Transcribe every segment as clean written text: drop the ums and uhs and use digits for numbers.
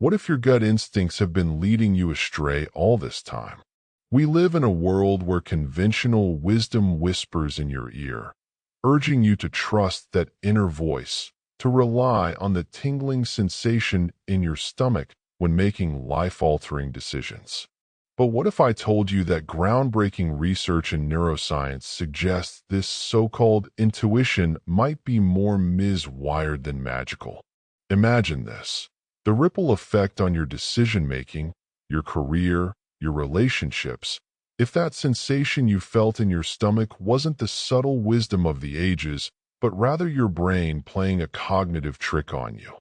What if your gut instincts have been leading you astray all this time? We live in a world where conventional wisdom whispers in your ear, urging you to trust that inner voice, to rely on the tingling sensation in your stomach when making life-altering decisions. But what if I told you that groundbreaking research in neuroscience suggests this so-called intuition might be more miswired than magical? Imagine this: the ripple effect on your decision-making, your career, your relationships. If that sensation you felt in your stomach wasn't the subtle wisdom of the ages, but rather your brain playing a cognitive trick on you.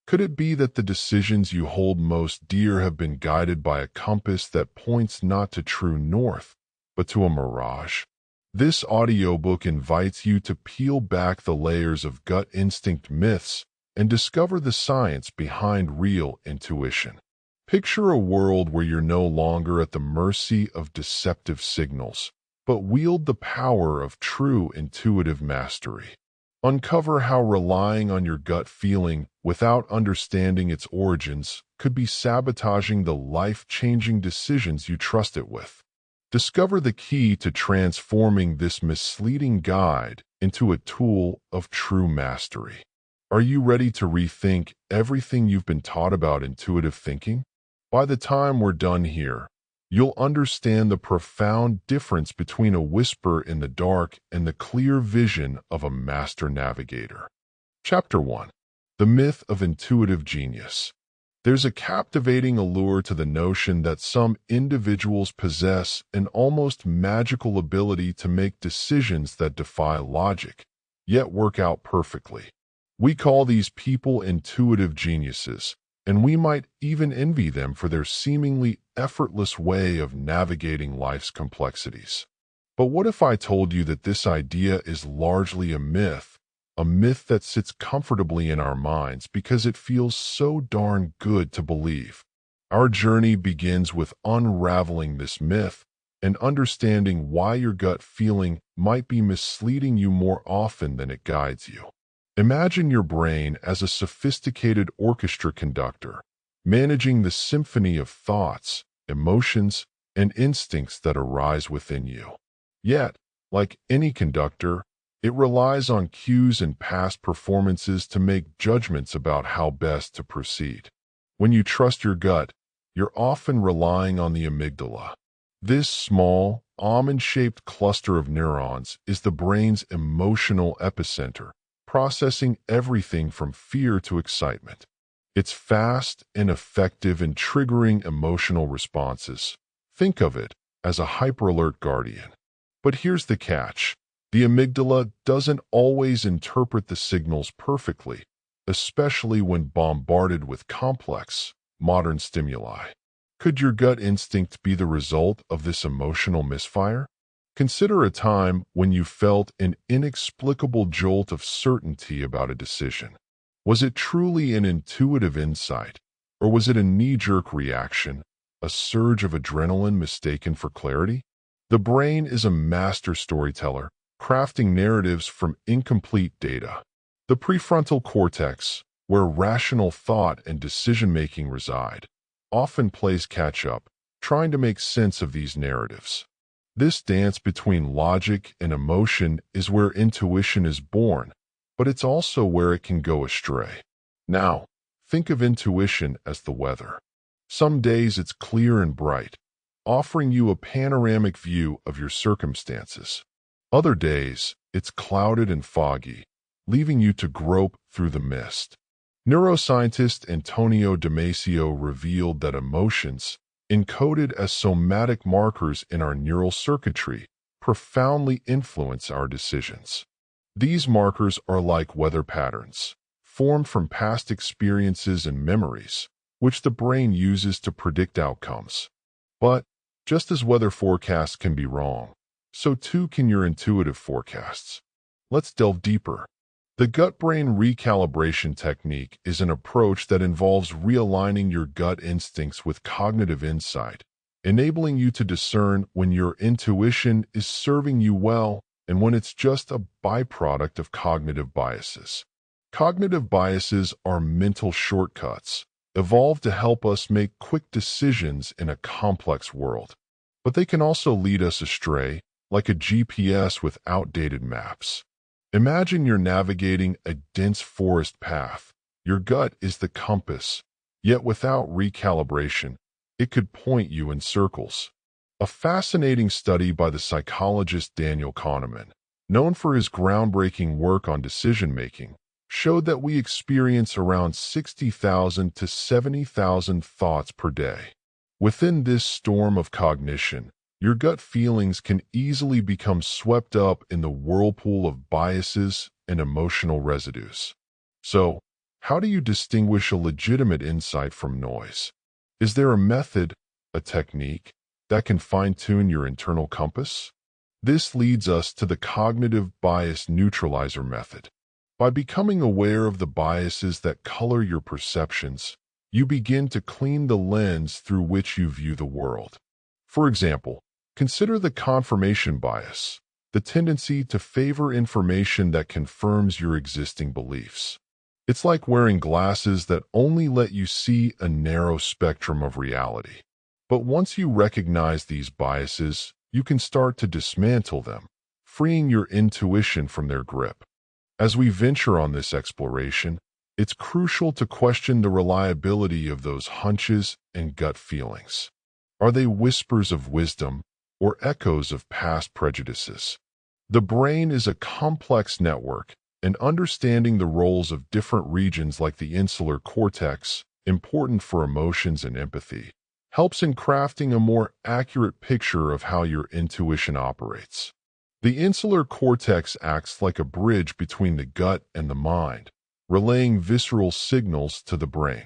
Could it be that the decisions you hold most dear have been guided by a compass that points not to true north, but to a mirage? This audiobook invites you to peel back the layers of gut instinct myths and discover the science behind real intuition. Picture a world where you're no longer at the mercy of deceptive signals, but wield the power of true intuitive mastery. Uncover how relying on your gut feeling without understanding its origins could be sabotaging the life-changing decisions you trust it with. Discover the key to transforming this misleading guide into a tool of true mastery. Are you ready to rethink everything you've been taught about intuitive thinking? By the time we're done here, you'll understand the profound difference between a whisper in the dark and the clear vision of a master navigator. Chapter 1. The Myth of Intuitive Genius. There's a captivating allure to the notion that some individuals possess an almost magical ability to make decisions that defy logic, yet work out perfectly. We call these people intuitive geniuses, and we might even envy them for their seemingly effortless way of navigating life's complexities. But what if I told you that this idea is largely a myth that sits comfortably in our minds because it feels so darn good to believe? Our journey begins with unraveling this myth and understanding why your gut feeling might be misleading you more often than it guides you. Imagine your brain as a sophisticated orchestra conductor, managing the symphony of thoughts, emotions, and instincts that arise within you. Yet, like any conductor, it relies on cues and past performances to make judgments about how best to proceed. When you trust your gut, you're often relying on the amygdala. This small, almond-shaped cluster of neurons is the brain's emotional epicenter, processing everything from fear to excitement. It's fast and effective in triggering emotional responses. Think of it as a hyper-alert guardian. But here's the catch. The amygdala doesn't always interpret the signals perfectly, especially when bombarded with complex, modern stimuli. Could your gut instinct be the result of this emotional misfire? Consider a time when you felt an inexplicable jolt of certainty about a decision. Was it truly an intuitive insight, or was it a knee-jerk reaction, a surge of adrenaline mistaken for clarity? The brain is a master storyteller, crafting narratives from incomplete data. The prefrontal cortex, where rational thought and decision-making reside, often plays catch-up, trying to make sense of these narratives. This dance between logic and emotion is where intuition is born, but it's also where it can go astray. Now, think of intuition as the weather. Some days it's clear and bright, offering you a panoramic view of your circumstances. Other days, it's clouded and foggy, leaving you to grope through the mist. Neuroscientist Antonio Damasio revealed that emotions, encoded as somatic markers in our neural circuitry, profoundly influence our decisions. These markers are like weather patterns, formed from past experiences and memories, which the brain uses to predict outcomes. But, just as weather forecasts can be wrong, so too can your intuitive forecasts. Let's delve deeper. The gut-brain recalibration technique is an approach that involves realigning your gut instincts with cognitive insight, enabling you to discern when your intuition is serving you well and when it's just a byproduct of cognitive biases. Cognitive biases are mental shortcuts, evolved to help us make quick decisions in a complex world. But they can also lead us astray, like a GPS with outdated maps. Imagine you're navigating a dense forest path. Your gut is the compass, yet without recalibration, it could point you in circles. A fascinating study by the psychologist Daniel Kahneman, known for his groundbreaking work on decision-making, showed that we experience around 60,000 to 70,000 thoughts per day. Within this storm of cognition, your gut feelings can easily become swept up in the whirlpool of biases and emotional residues. So, how do you distinguish a legitimate insight from noise? Is there a method, a technique, that can fine-tune your internal compass? This leads us to the cognitive bias neutralizer method. By becoming aware of the biases that color your perceptions, you begin to clean the lens through which you view the world. For example, consider the confirmation bias, the tendency to favor information that confirms your existing beliefs. It's like wearing glasses that only let you see a narrow spectrum of reality. But once you recognize these biases, you can start to dismantle them, freeing your intuition from their grip. As we venture on this exploration, it's crucial to question the reliability of those hunches and gut feelings. Are they whispers of wisdom or echoes of past prejudices? The brain is a complex network, and understanding the roles of different regions like the insular cortex, important for emotions and empathy, helps in crafting a more accurate picture of how your intuition operates. The insular cortex acts like a bridge between the gut and the mind, relaying visceral signals to the brain.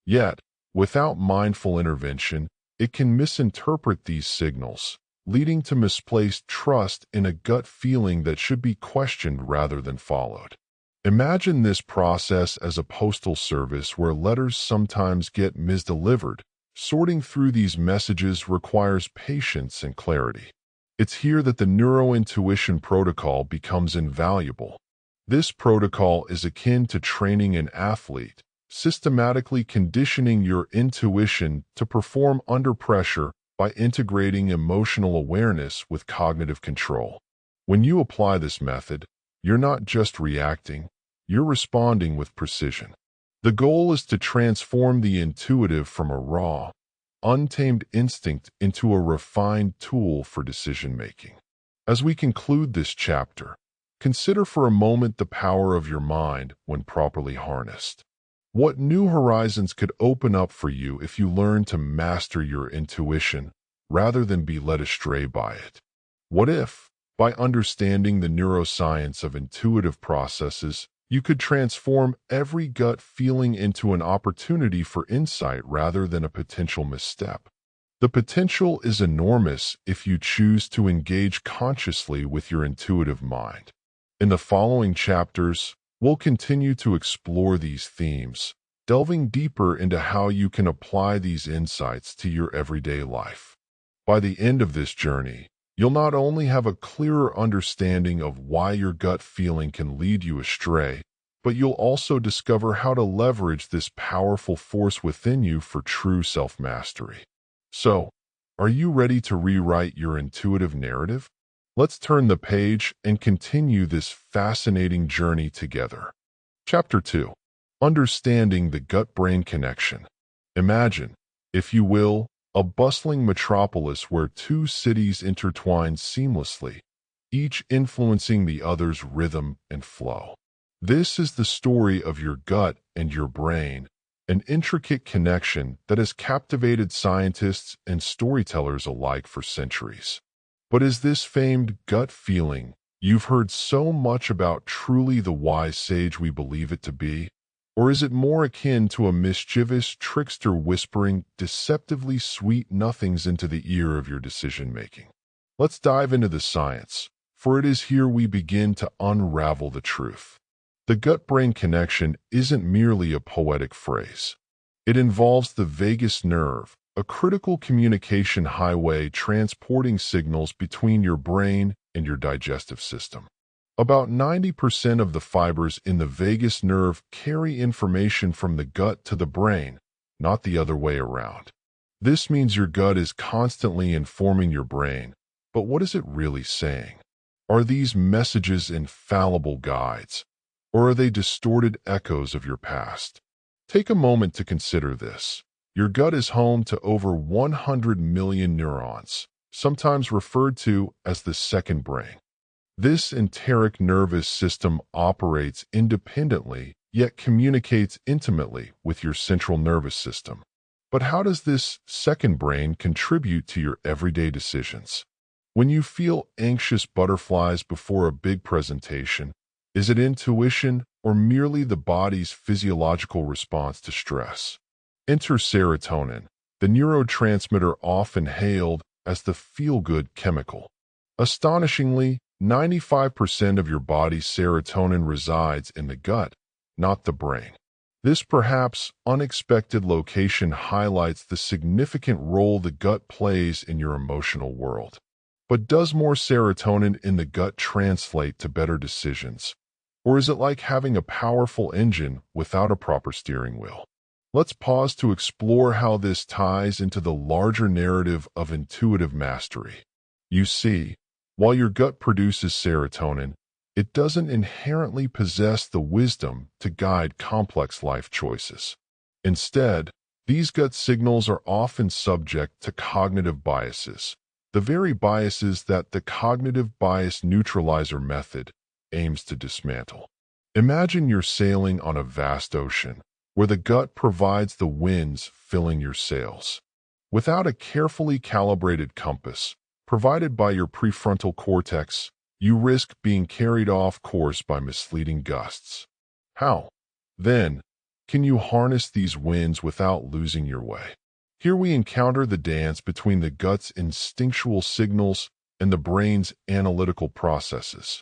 Yet, without mindful intervention, it can misinterpret these signals, leading to misplaced trust in a gut feeling that should be questioned rather than followed. Imagine this process as a postal service where letters sometimes get misdelivered. Sorting through these messages requires patience and clarity. It's here that the neurointuition protocol becomes invaluable. This protocol is akin to training an athlete, systematically conditioning your intuition to perform under pressure by integrating emotional awareness with cognitive control. When you apply this method, you're not just reacting, you're responding with precision. The goal is to transform the intuitive from a raw, untamed instinct into a refined tool for decision-making. As we conclude this chapter, consider for a moment the power of your mind when properly harnessed. What new horizons could open up for you if you learn to master your intuition rather than be led astray by it? What if, by understanding the neuroscience of intuitive processes, you could transform every gut feeling into an opportunity for insight rather than a potential misstep? The potential is enormous if you choose to engage consciously with your intuitive mind. In the following chapters, we'll continue to explore these themes, delving deeper into how you can apply these insights to your everyday life. By the end of this journey, you'll not only have a clearer understanding of why your gut feeling can lead you astray, but you'll also discover how to leverage this powerful force within you for true self-mastery. So, are you ready to rewrite your intuitive narrative? Let's turn the page and continue this fascinating journey together. Chapter 2. Understanding the Gut-Brain Connection. Imagine, if you will, a bustling metropolis where two cities intertwine seamlessly, each influencing the other's rhythm and flow. This is the story of your gut and your brain, an intricate connection that has captivated scientists and storytellers alike for centuries. But is this famed gut feeling you've heard so much about truly the wise sage we believe it to be? Or is it more akin to a mischievous trickster whispering deceptively sweet nothings into the ear of your decision-making? Let's dive into the science, for it is here we begin to unravel the truth. The gut-brain connection isn't merely a poetic phrase. It involves the vagus nerve, a critical communication highway transporting signals between your brain and your digestive system. About 90% of the fibers in the vagus nerve carry information from the gut to the brain, not the other way around. This means your gut is constantly informing your brain, but what is it really saying? Are these messages infallible guides, or are they distorted echoes of your past? Take a moment to consider this. Your gut is home to over 100 million neurons, sometimes referred to as the second brain. This enteric nervous system operates independently, yet communicates intimately with your central nervous system. But how does this second brain contribute to your everyday decisions? When you feel anxious butterflies before a big presentation, is it intuition or merely the body's physiological response to stress? Enter serotonin, the neurotransmitter often hailed as the feel-good chemical. Astonishingly, 95% of your body's serotonin resides in the gut, not the brain. This perhaps unexpected location highlights the significant role the gut plays in your emotional world. But does more serotonin in the gut translate to better decisions? Or is it like having a powerful engine without a proper steering wheel? Let's pause to explore how this ties into the larger narrative of intuitive mastery. You see, while your gut produces serotonin, it doesn't inherently possess the wisdom to guide complex life choices. Instead, these gut signals are often subject to cognitive biases, the very biases that the cognitive bias neutralizer method aims to dismantle. Imagine you're sailing on a vast ocean, where the gut provides the winds filling your sails. Without a carefully calibrated compass, provided by your prefrontal cortex, you risk being carried off course by misleading gusts. How, then, can you harness these winds without losing your way? Here we encounter the dance between the gut's instinctual signals and the brain's analytical processes.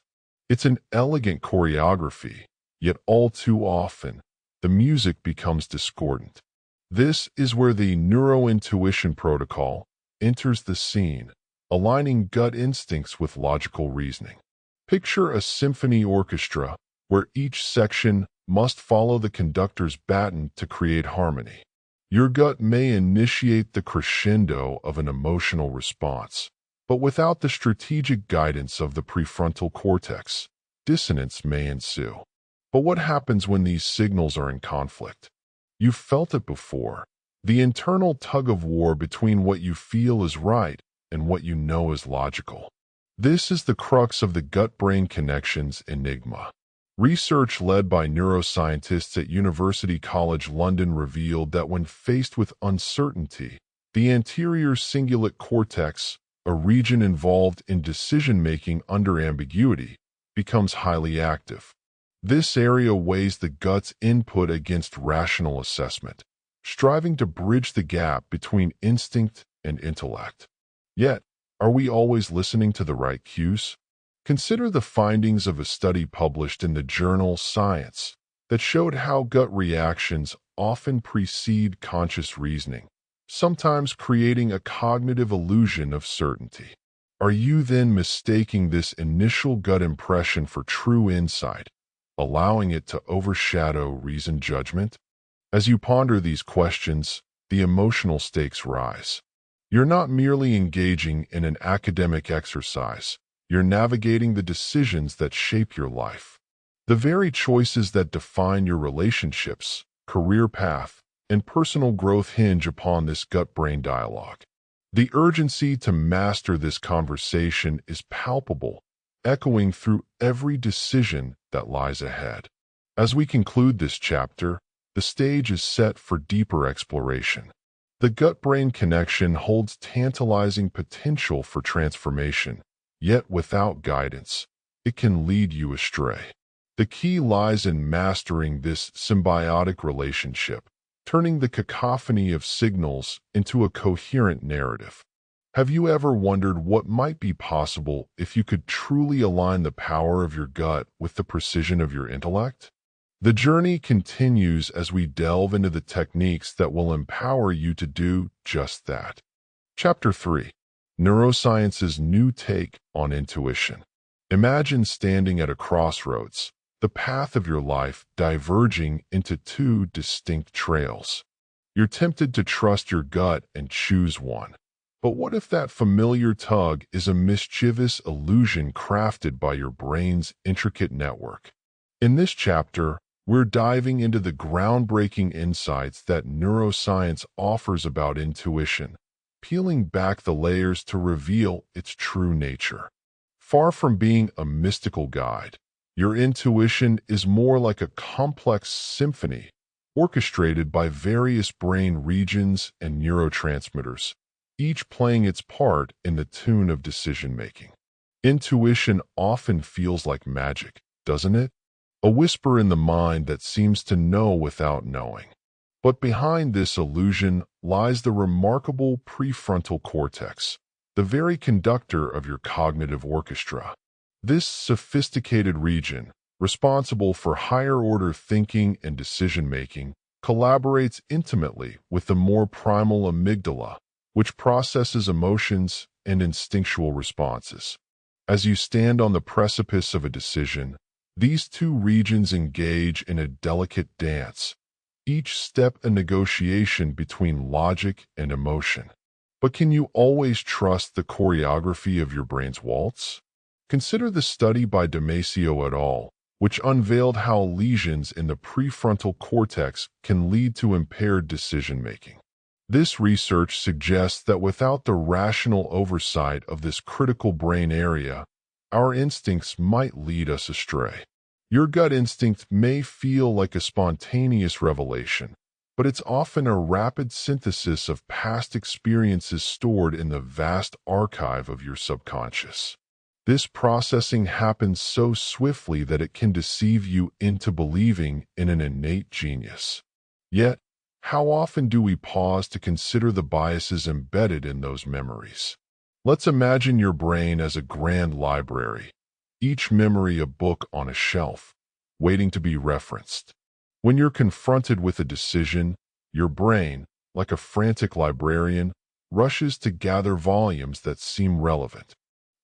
It's an elegant choreography, yet all too often, the music becomes discordant. This is where the neurointuition protocol enters the scene, aligning gut instincts with logical reasoning. Picture a symphony orchestra where each section must follow the conductor's baton to create harmony. Your gut may initiate the crescendo of an emotional response, but without the strategic guidance of the prefrontal cortex, dissonance may ensue. But what happens when these signals are in conflict? You've felt it before. The internal tug-of-war between what you feel is right and what you know is logical. This is the crux of the gut-brain connections enigma. Research led by neuroscientists at University College London revealed that when faced with uncertainty, the anterior cingulate cortex, a region involved in decision-making under ambiguity, becomes highly active. This area weighs the gut's input against rational assessment, striving to bridge the gap between instinct and intellect. Yet, are we always listening to the right cues? Consider the findings of a study published in the journal Science that showed how gut reactions often precede conscious reasoning, sometimes creating a cognitive illusion of certainty. Are you then mistaking this initial gut impression for true insight, allowing it to overshadow reasoned judgment? As you ponder these questions, the emotional stakes rise. You're not merely engaging in an academic exercise, you're navigating the decisions that shape your life. The very choices that define your relationships, career path, and personal growth hinge upon this gut-brain dialogue. The urgency to master this conversation is palpable, echoing through every decision that lies ahead. As we conclude this chapter, the stage is set for deeper exploration. The gut-brain connection holds tantalizing potential for transformation, yet without guidance, it can lead you astray. The key lies in mastering this symbiotic relationship, turning the cacophony of signals into a coherent narrative. Have you ever wondered what might be possible if you could truly align the power of your gut with the precision of your intellect? The journey continues as we delve into the techniques that will empower you to do just that. Chapter 3. Neuroscience's new take on intuition. Imagine standing at a crossroads, the path of your life diverging into two distinct trails. You're tempted to trust your gut and choose one. But what if that familiar tug is a mischievous illusion crafted by your brain's intricate network? In this chapter, we're diving into the groundbreaking insights that neuroscience offers about intuition, peeling back the layers to reveal its true nature. Far from being a mystical guide, your intuition is more like a complex symphony orchestrated by various brain regions and neurotransmitters, each playing its part in the tune of decision-making. Intuition often feels like magic, doesn't it? A whisper in the mind that seems to know without knowing. But behind this illusion lies the remarkable prefrontal cortex, the very conductor of your cognitive orchestra. This sophisticated region, responsible for higher-order thinking and decision-making, collaborates intimately with the more primal amygdala, which processes emotions and instinctual responses. As you stand on the precipice of a decision, these two regions engage in a delicate dance, each step a negotiation between logic and emotion. But can you always trust the choreography of your brain's waltz? Consider the study by Damasio et al., which unveiled how lesions in the prefrontal cortex can lead to impaired decision-making. This research suggests that without the rational oversight of this critical brain area, our instincts might lead us astray. Your gut instinct may feel like a spontaneous revelation, but it's often a rapid synthesis of past experiences stored in the vast archive of your subconscious. This processing happens so swiftly that it can deceive you into believing in an innate genius. Yet, how often do we pause to consider the biases embedded in those memories? Let's imagine your brain as a grand library, each memory a book on a shelf, waiting to be referenced. When you're confronted with a decision, your brain, like a frantic librarian, rushes to gather volumes that seem relevant.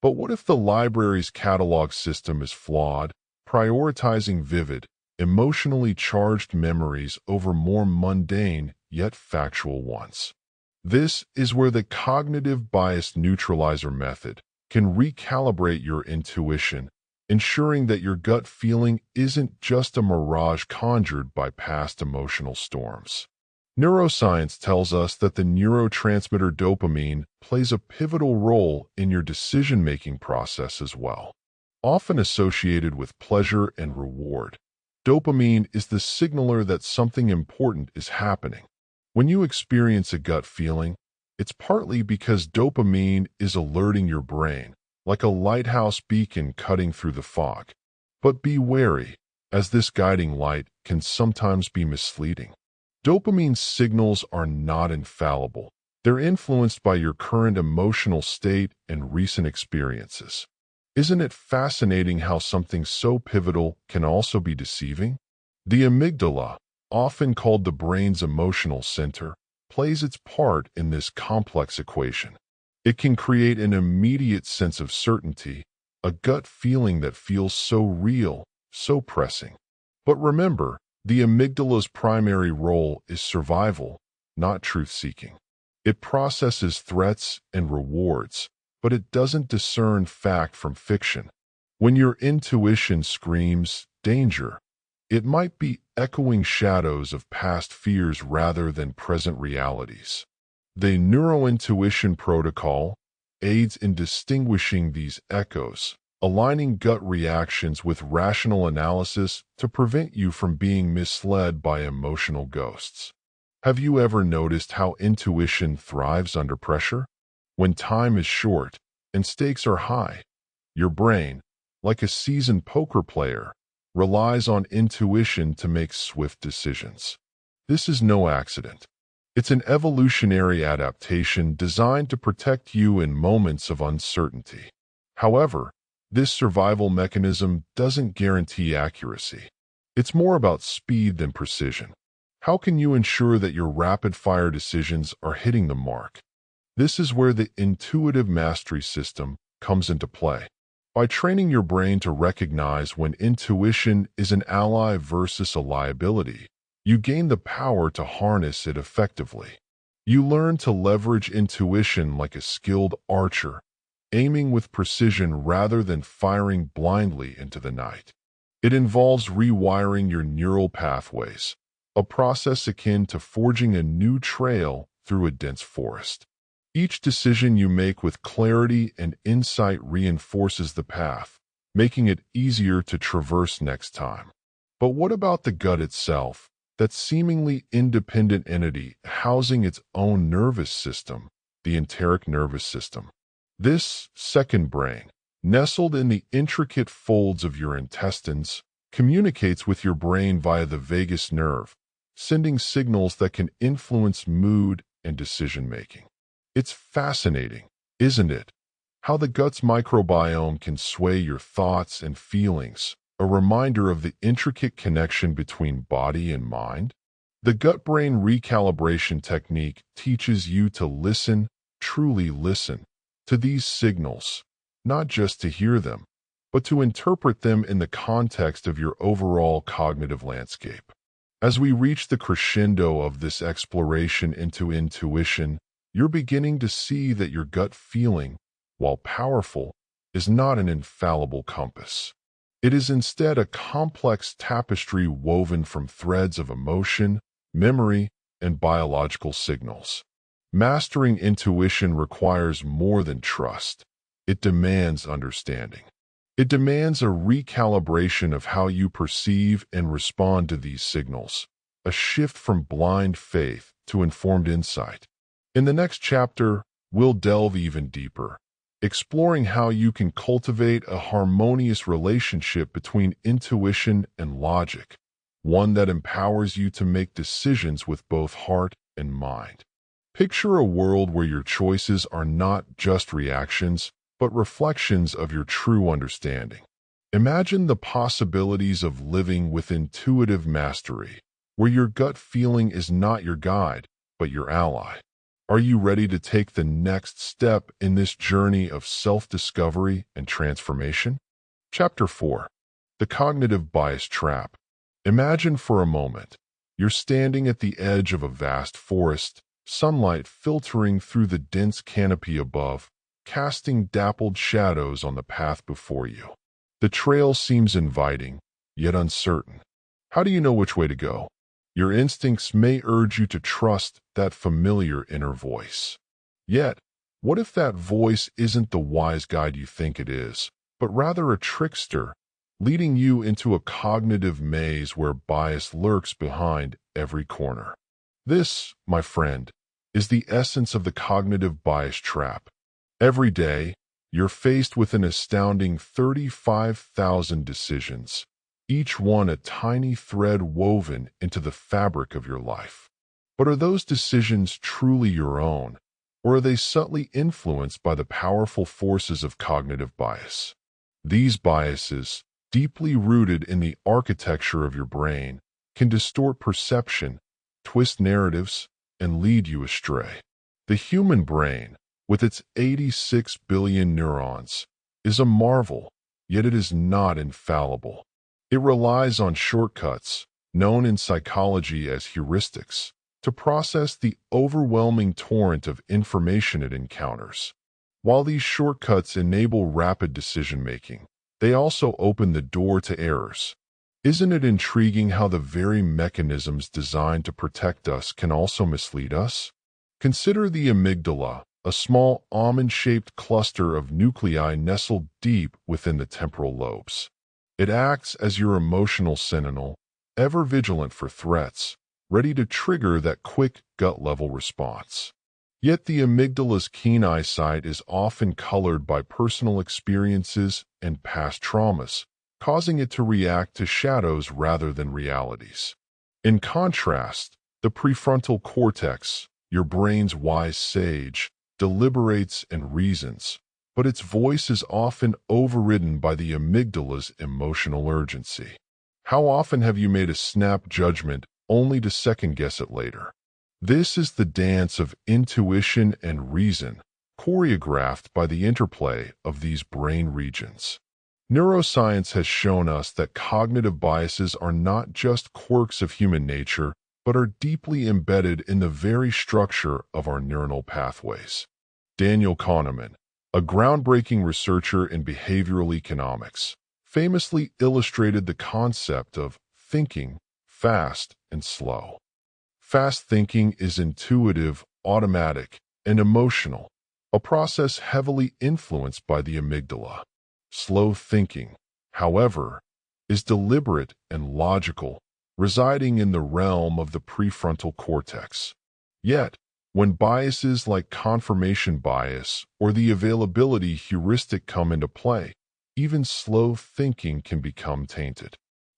But what if the library's catalog system is flawed, prioritizing vivid, emotionally charged memories over more mundane yet factual ones? This is where the cognitive bias neutralizer method can recalibrate your intuition, ensuring that your gut feeling isn't just a mirage conjured by past emotional storms. Neuroscience tells us that the neurotransmitter dopamine plays a pivotal role in your decision-making process as well. Often associated with pleasure and reward, dopamine is the signaler that something important is happening. When you experience a gut feeling, it's partly because dopamine is alerting your brain, like a lighthouse beacon cutting through the fog. But be wary, as this guiding light can sometimes be misleading. Dopamine signals are not infallible. They're influenced by your current emotional state and recent experiences. Isn't it fascinating how something so pivotal can also be deceiving? The amygdala, often called the brain's emotional center, plays its part in this complex equation. It can create an immediate sense of certainty, a gut feeling that feels so real, so pressing. But remember, the amygdala's primary role is survival, not truth-seeking. It processes threats and rewards, but it doesn't discern fact from fiction. When your intuition screams danger, it might be echoing shadows of past fears rather than present realities. The neurointuition protocol aids in distinguishing these echoes, aligning gut reactions with rational analysis to prevent you from being misled by emotional ghosts. Have you ever noticed how intuition thrives under pressure? When time is short and stakes are high, your brain, like a seasoned poker player, relies on intuition to make swift decisions. This is no accident. It's an evolutionary adaptation designed to protect you in moments of uncertainty. However, this survival mechanism doesn't guarantee accuracy. It's more about speed than precision. How can you ensure that your rapid-fire decisions are hitting the mark? This is where the intuitive mastery system comes into play. By training your brain to recognize when intuition is an ally versus a liability, You gain the power to harness it effectively. You learn to leverage intuition like a skilled archer, aiming with precision rather than firing blindly into the night. It involves rewiring your neural pathways, a process akin to forging a new trail through a dense forest. Each decision you make with clarity and insight reinforces the path, making it easier to traverse next time. But what about the gut itself, that seemingly independent entity housing its own nervous system, the enteric nervous system? This second brain, nestled in the intricate folds of your intestines, communicates with your brain via the vagus nerve, sending signals that can influence mood and decision-making. It's fascinating, isn't it? How the gut's microbiome can sway your thoughts and feelings, a reminder of the intricate connection between body and mind. The gut-brain recalibration technique teaches you to listen, truly listen, to these signals, not just to hear them, but to interpret them in the context of your overall cognitive landscape. As we reach the crescendo of this exploration into intuition, you're beginning to see that your gut feeling, while powerful, is not an infallible compass. It is instead a complex tapestry woven from threads of emotion, memory, and biological signals. Mastering intuition requires more than trust. It demands understanding. It demands a recalibration of how you perceive and respond to these signals, a shift from blind faith to informed insight. In the next chapter, we'll delve even deeper, exploring how you can cultivate a harmonious relationship between intuition and logic, one that empowers you to make decisions with both heart and mind. Picture a world where your choices are not just reactions, but reflections of your true understanding. Imagine the possibilities of living with intuitive mastery, where your gut feeling is not your guide, but your ally. Are you ready to take the next step in this journey of self-discovery and transformation? Chapter 4. The Cognitive Bias Trap. Imagine for a moment, you're standing at the edge of a vast forest, sunlight filtering through the dense canopy above, casting dappled shadows on the path before you. The trail seems inviting, yet uncertain. How do you know which way to go? Your instincts may urge you to trust that familiar inner voice. Yet, what if that voice isn't the wise guide you think it is, but rather a trickster, leading you into a cognitive maze where bias lurks behind every corner? This, my friend, is the essence of the cognitive bias trap. Every day, you're faced with an astounding 35,000 decisions, each one a tiny thread woven into the fabric of your life. But are those decisions truly your own, or are they subtly influenced by the powerful forces of cognitive bias? These biases, deeply rooted in the architecture of your brain, can distort perception, twist narratives, and lead you astray. The human brain, with its 86 billion neurons, is a marvel, yet it is not infallible. It relies on shortcuts, known in psychology as heuristics, to process the overwhelming torrent of information it encounters. While these shortcuts enable rapid decision-making, they also open the door to errors. Isn't it intriguing how the very mechanisms designed to protect us can also mislead us? Consider the amygdala, a small almond-shaped cluster of nuclei nestled deep within the temporal lobes. It acts as your emotional sentinel, ever vigilant for threats, ready to trigger that quick gut-level response. Yet the amygdala's keen eyesight is often colored by personal experiences and past traumas, causing it to react to shadows rather than realities. In contrast, the prefrontal cortex, your brain's wise sage, deliberates and reasons, but its voice is often overridden by the amygdala's emotional urgency. How often have you made a snap judgment only to second-guess it later? This is the dance of intuition and reason, choreographed by the interplay of these brain regions. Neuroscience has shown us that cognitive biases are not just quirks of human nature, but are deeply embedded in the very structure of our neuronal pathways. Daniel Kahneman, a groundbreaking researcher in behavioral economics, famously illustrated the concept of thinking fast and slow. Fast thinking is intuitive, automatic, and emotional, a process heavily influenced by the amygdala. Slow thinking, however, is deliberate and logical, residing in the realm of the prefrontal cortex. Yet, when biases like confirmation bias or the availability heuristic come into play, even slow thinking can become tainted.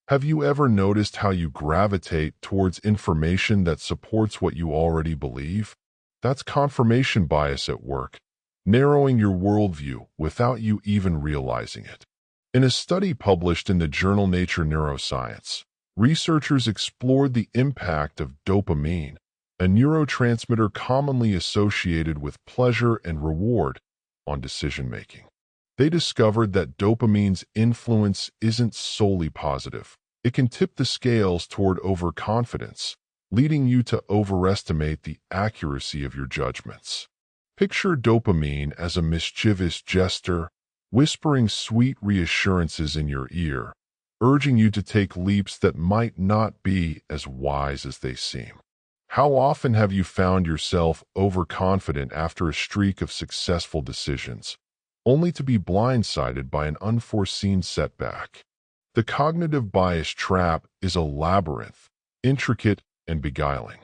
Have you ever noticed how you gravitate towards information that supports what you already believe? That's confirmation bias at work, narrowing your worldview without you even realizing it. In a study published in the journal Nature Neuroscience, researchers explored the impact of dopamine, a neurotransmitter commonly associated with pleasure and reward, on decision-making. They discovered that dopamine's influence isn't solely positive. It can tip the scales toward overconfidence, leading you to overestimate the accuracy of your judgments. Picture dopamine as a mischievous jester, whispering sweet reassurances in your ear, urging you to take leaps that might not be as wise as they seem. How often have you found yourself overconfident after a streak of successful decisions, only to be blindsided by an unforeseen setback? The cognitive bias trap is a labyrinth, intricate and beguiling.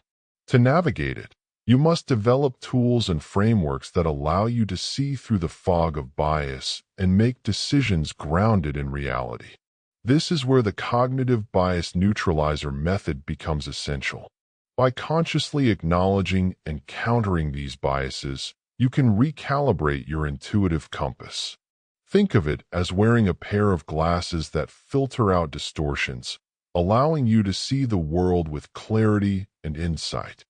To navigate it, you must develop tools and frameworks that allow you to see through the fog of bias and make decisions grounded in reality. This is where the cognitive bias neutralizer method becomes essential. By consciously acknowledging and countering these biases, you can recalibrate your intuitive compass. Think of it as wearing a pair of glasses that filter out distortions, allowing you to see the world with clarity and insight.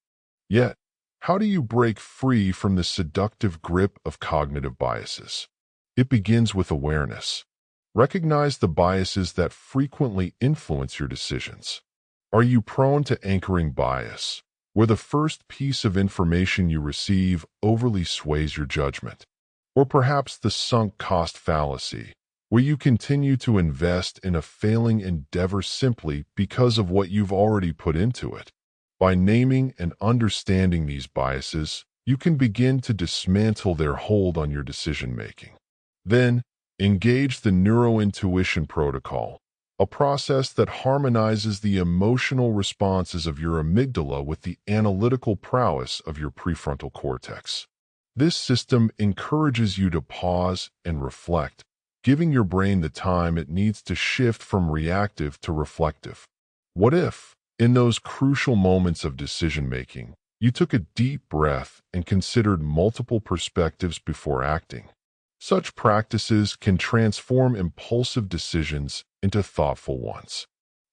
Yet, how do you break free from the seductive grip of cognitive biases? It begins with awareness. Recognize the biases that frequently influence your decisions. Are you prone to anchoring bias, where the first piece of information you receive overly sways your judgment? Or perhaps the sunk cost fallacy, where you continue to invest in a failing endeavor simply because of what you've already put into it? By naming and understanding these biases, you can begin to dismantle their hold on your decision-making. Then, engage the neurointuition protocol, a process that harmonizes the emotional responses of your amygdala with the analytical prowess of your prefrontal cortex. This system encourages you to pause and reflect, giving your brain the time it needs to shift from reactive to reflective. What if, in those crucial moments of decision-making, you took a deep breath and considered multiple perspectives before acting? Such practices can transform impulsive decisions into thoughtful ones.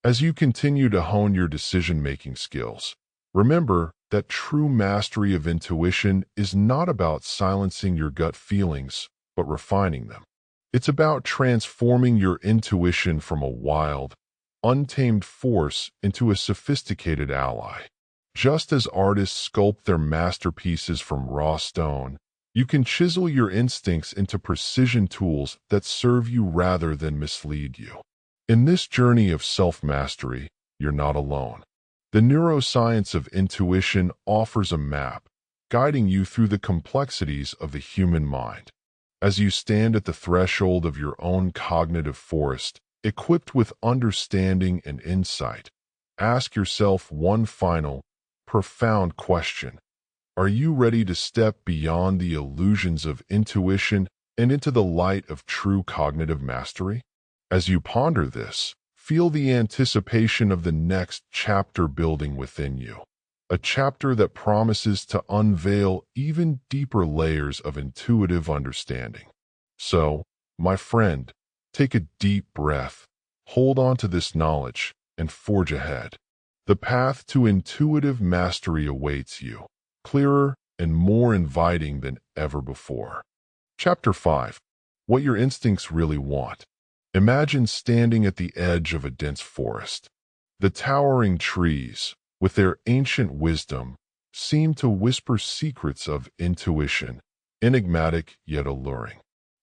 As you continue to hone your decision-making skills, remember that true mastery of intuition is not about silencing your gut feelings, but refining them. It's about transforming your intuition from a wild, untamed force into a sophisticated ally. Just as artists sculpt their masterpieces from raw stone, you can chisel your instincts into precision tools that serve you rather than mislead you. In this journey of self-mastery, you're not alone. The neuroscience of intuition offers a map, guiding you through the complexities of the human mind. As you stand at the threshold of your own cognitive forest, equipped with understanding and insight, ask yourself one final, profound question. Are you ready to step beyond the illusions of intuition and into the light of true cognitive mastery? As you ponder this, feel the anticipation of the next chapter building within you, a chapter that promises to unveil even deeper layers of intuitive understanding. So, my friend, take a deep breath, hold on to this knowledge, and forge ahead. The path to intuitive mastery awaits you, clearer and more inviting than ever before. Chapter 5. What Your Instincts Really Want. Imagine standing at the edge of a dense forest. The towering trees, with their ancient wisdom, seem to whisper secrets of intuition, enigmatic yet alluring.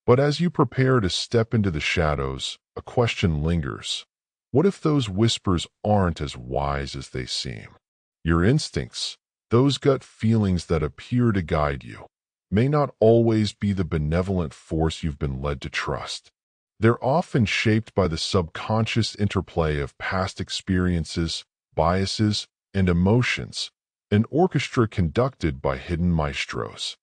But as you prepare to step into the shadows, a question lingers. What if those whispers aren't as wise as they seem? Your instincts, those gut feelings that appear to guide you, may not always be the benevolent force you've been led to trust. They're often shaped by the subconscious interplay of past experiences, biases, and emotions, an orchestra conducted by hidden maestros.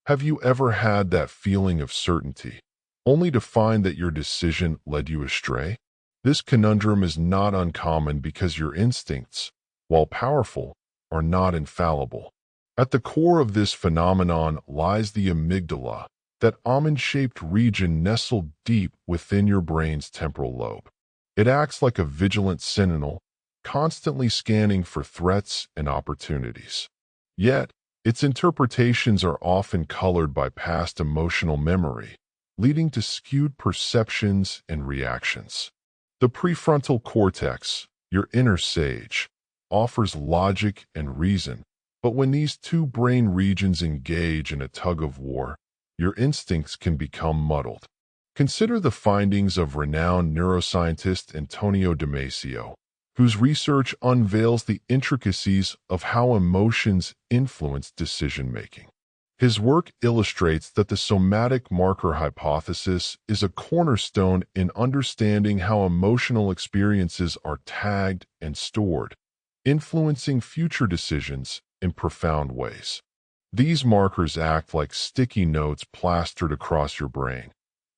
Have you ever had that feeling of certainty, only to find that your decision led you astray? This conundrum is not uncommon because your instincts, while powerful, are not infallible. At the core of this phenomenon lies the amygdala, that almond-shaped region nestled deep within your brain's temporal lobe. It acts like a vigilant sentinel, constantly scanning for threats and opportunities. Yet, its interpretations are often colored by past emotional memory, leading to skewed perceptions and reactions. The prefrontal cortex, your inner sage, offers logic and reason, but when these two brain regions engage in a tug-of-war, your instincts can become muddled. Consider the findings of renowned neuroscientist Antonio Damasio, whose research unveils the intricacies of how emotions influence decision-making. His work illustrates that the somatic marker hypothesis is a cornerstone in understanding how emotional experiences are tagged and stored, influencing future decisions in profound ways. These markers act like sticky notes plastered across your brain,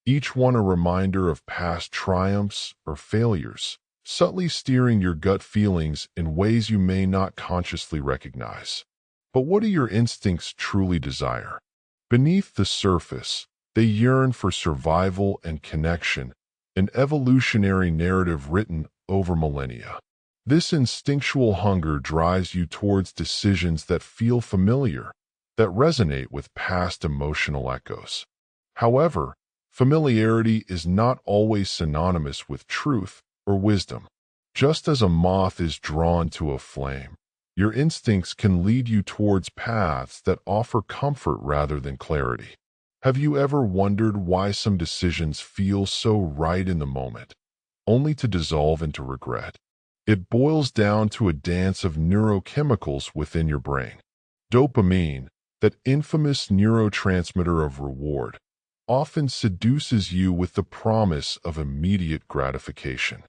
each one a reminder of past triumphs or failures, subtly steering your gut feelings in ways you may not consciously recognize. But what do your instincts truly desire? Beneath the surface, they yearn for survival and connection, an evolutionary narrative written over millennia. This instinctual hunger drives you towards decisions that feel familiar, that resonate with past emotional echoes. However, familiarity is not always synonymous with truth or wisdom. Just as a moth is drawn to a flame, your instincts can lead you towards paths that offer comfort rather than clarity. Have you ever wondered why some decisions feel so right in the moment, only to dissolve into regret? It boils down to a dance of neurochemicals within your brain. Dopamine, that infamous neurotransmitter of reward, often seduces you with the promise of immediate gratification.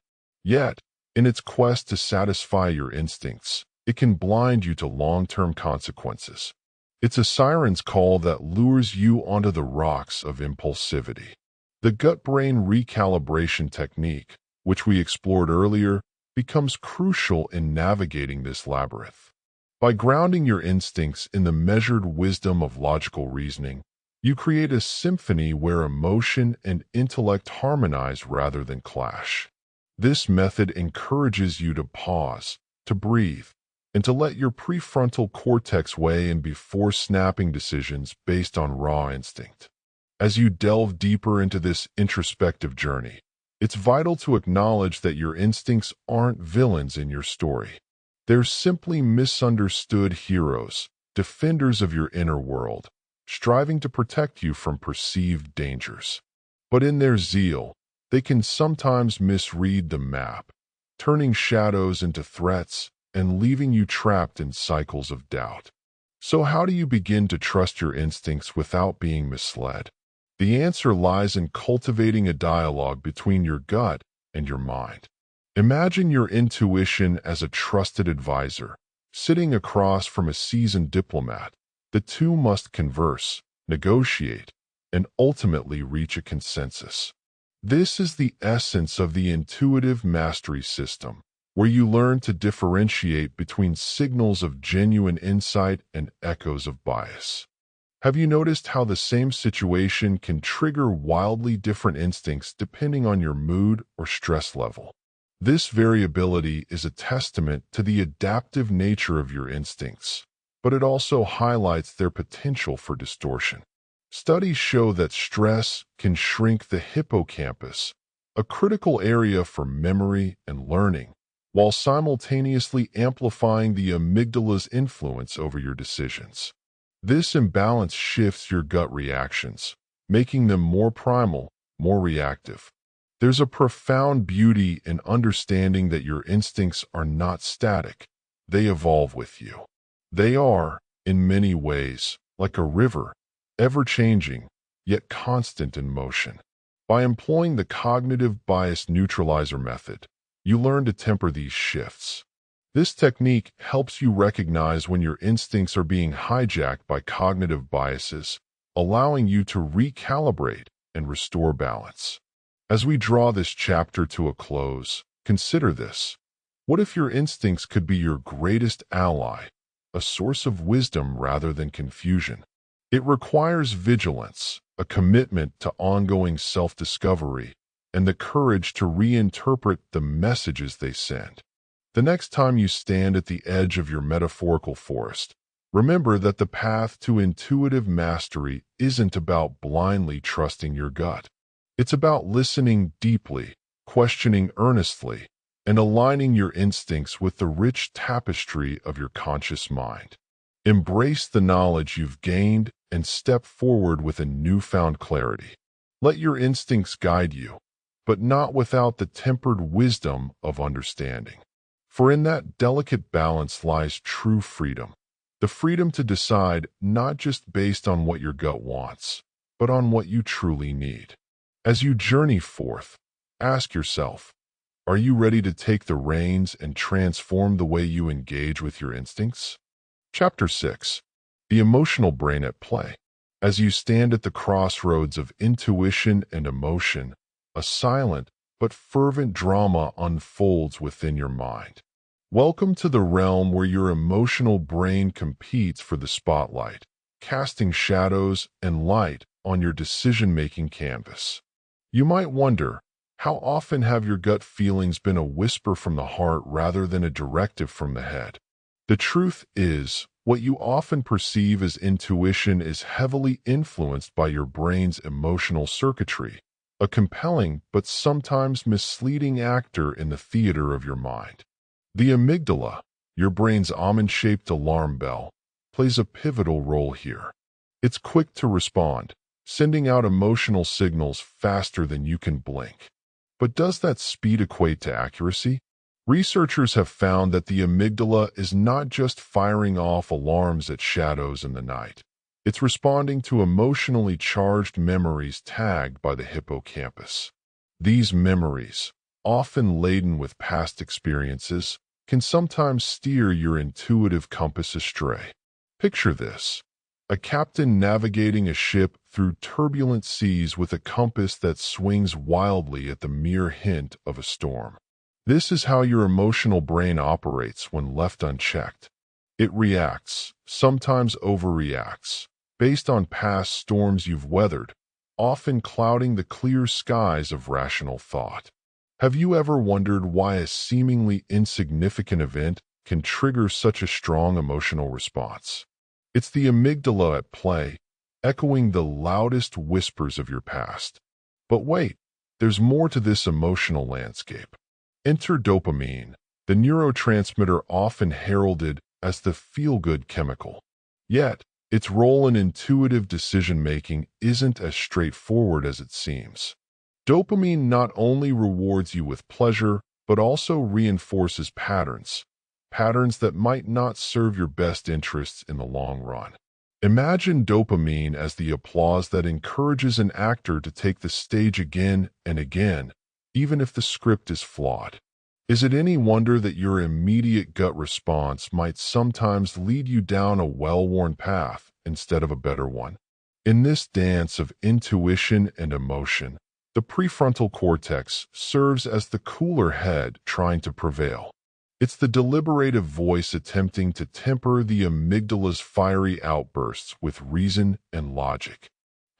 Yet, in its quest to satisfy your instincts, it can blind you to long-term consequences. It's a siren's call that lures you onto the rocks of impulsivity. The gut-brain recalibration technique, which we explored earlier, becomes crucial in navigating this labyrinth. By grounding your instincts in the measured wisdom of logical reasoning, you create a symphony where emotion and intellect harmonize rather than clash. This method encourages you to pause, to breathe, and to let your prefrontal cortex weigh in before snapping decisions based on raw instinct. As you delve deeper into this introspective journey, it's vital to acknowledge that your instincts aren't villains in your story. They're simply misunderstood heroes, defenders of your inner world, striving to protect you from perceived dangers. But in their zeal, they can sometimes misread the map, turning shadows into threats and leaving you trapped in cycles of doubt. So how do you begin to trust your instincts without being misled? The answer lies in cultivating a dialogue between your gut and your mind. Imagine your intuition as a trusted advisor, sitting across from a seasoned diplomat. The two must converse, negotiate, and ultimately reach a consensus. This is the essence of the intuitive mastery system, where you learn to differentiate between signals of genuine insight and echoes of bias. Have you noticed how the same situation can trigger wildly different instincts depending on your mood or stress level? This variability is a testament to the adaptive nature of your instincts, but it also highlights their potential for distortion. Studies show that stress can shrink the hippocampus, a critical area for memory and learning, while simultaneously amplifying the amygdala's influence over your decisions. This imbalance shifts your gut reactions, making them more primal, more reactive. There's a profound beauty in understanding that your instincts are not static. They evolve with you. They are, in many ways, like a river, ever-changing, yet constant in motion. By employing the cognitive bias neutralizer method, you learn to temper these shifts. This technique helps you recognize when your instincts are being hijacked by cognitive biases, allowing you to recalibrate and restore balance. As we draw this chapter to a close, consider this. What if your instincts could be your greatest ally, a source of wisdom rather than confusion? It requires vigilance, a commitment to ongoing self-discovery, and the courage to reinterpret the messages they send. The next time you stand at the edge of your metaphorical forest, remember that the path to intuitive mastery isn't about blindly trusting your gut. It's about listening deeply, questioning earnestly, and aligning your instincts with the rich tapestry of your conscious mind. Embrace the knowledge you've gained and step forward with a newfound clarity. Let your instincts guide you, but not without the tempered wisdom of understanding. For in that delicate balance lies true freedom, the freedom to decide not just based on what your gut wants, but on what you truly need. As you journey forth, ask yourself, are you ready to take the reins and transform the way you engage with your instincts? Chapter 6. The Emotional Brain at Play. As you stand at the crossroads of intuition and emotion, a silent but fervent drama unfolds within your mind. Welcome to the realm where your emotional brain competes for the spotlight, casting shadows and light on your decision-making canvas. You might wonder, how often have your gut feelings been a whisper from the heart rather than a directive from the head? The truth is, what you often perceive as intuition is heavily influenced by your brain's emotional circuitry, a compelling but sometimes misleading actor in the theater of your mind. The amygdala, your brain's almond-shaped alarm bell, plays a pivotal role here. It's quick to respond, sending out emotional signals faster than you can blink. But does that speed equate to accuracy? Researchers have found that the amygdala is not just firing off alarms at shadows in the night. It's responding to emotionally charged memories tagged by the hippocampus. These memories, often laden with past experiences, can sometimes steer your intuitive compass astray. Picture this: a captain navigating a ship through turbulent seas with a compass that swings wildly at the mere hint of a storm. This is how your emotional brain operates when left unchecked. It reacts, sometimes overreacts, based on past storms you've weathered, often clouding the clear skies of rational thought. Have you ever wondered why a seemingly insignificant event can trigger such a strong emotional response? It's the amygdala at play, echoing the loudest whispers of your past. But wait, there's more to this emotional landscape. Enter dopamine, the neurotransmitter often heralded as the feel-good chemical. Yet, its role in intuitive decision-making isn't as straightforward as it seems. Dopamine not only rewards you with pleasure, but also reinforces patterns that might not serve your best interests in the long run. Imagine dopamine as the applause that encourages an actor to take the stage again and again, even if the script is flawed. Is it any wonder that your immediate gut response might sometimes lead you down a well-worn path instead of a better one? In this dance of intuition and emotion, the prefrontal cortex serves as the cooler head trying to prevail. It's the deliberative voice attempting to temper the amygdala's fiery outbursts with reason and logic.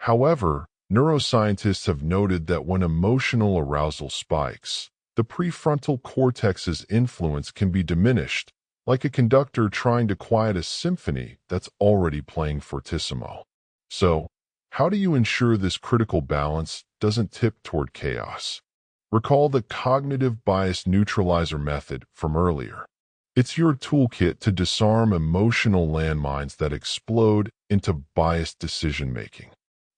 However, neuroscientists have noted that when emotional arousal spikes, the prefrontal cortex's influence can be diminished, like a conductor trying to quiet a symphony that's already playing fortissimo. So, how do you ensure this critical balance doesn't tip toward chaos? Recall the cognitive bias neutralizer method from earlier. It's your toolkit to disarm emotional landmines that explode into biased decision-making.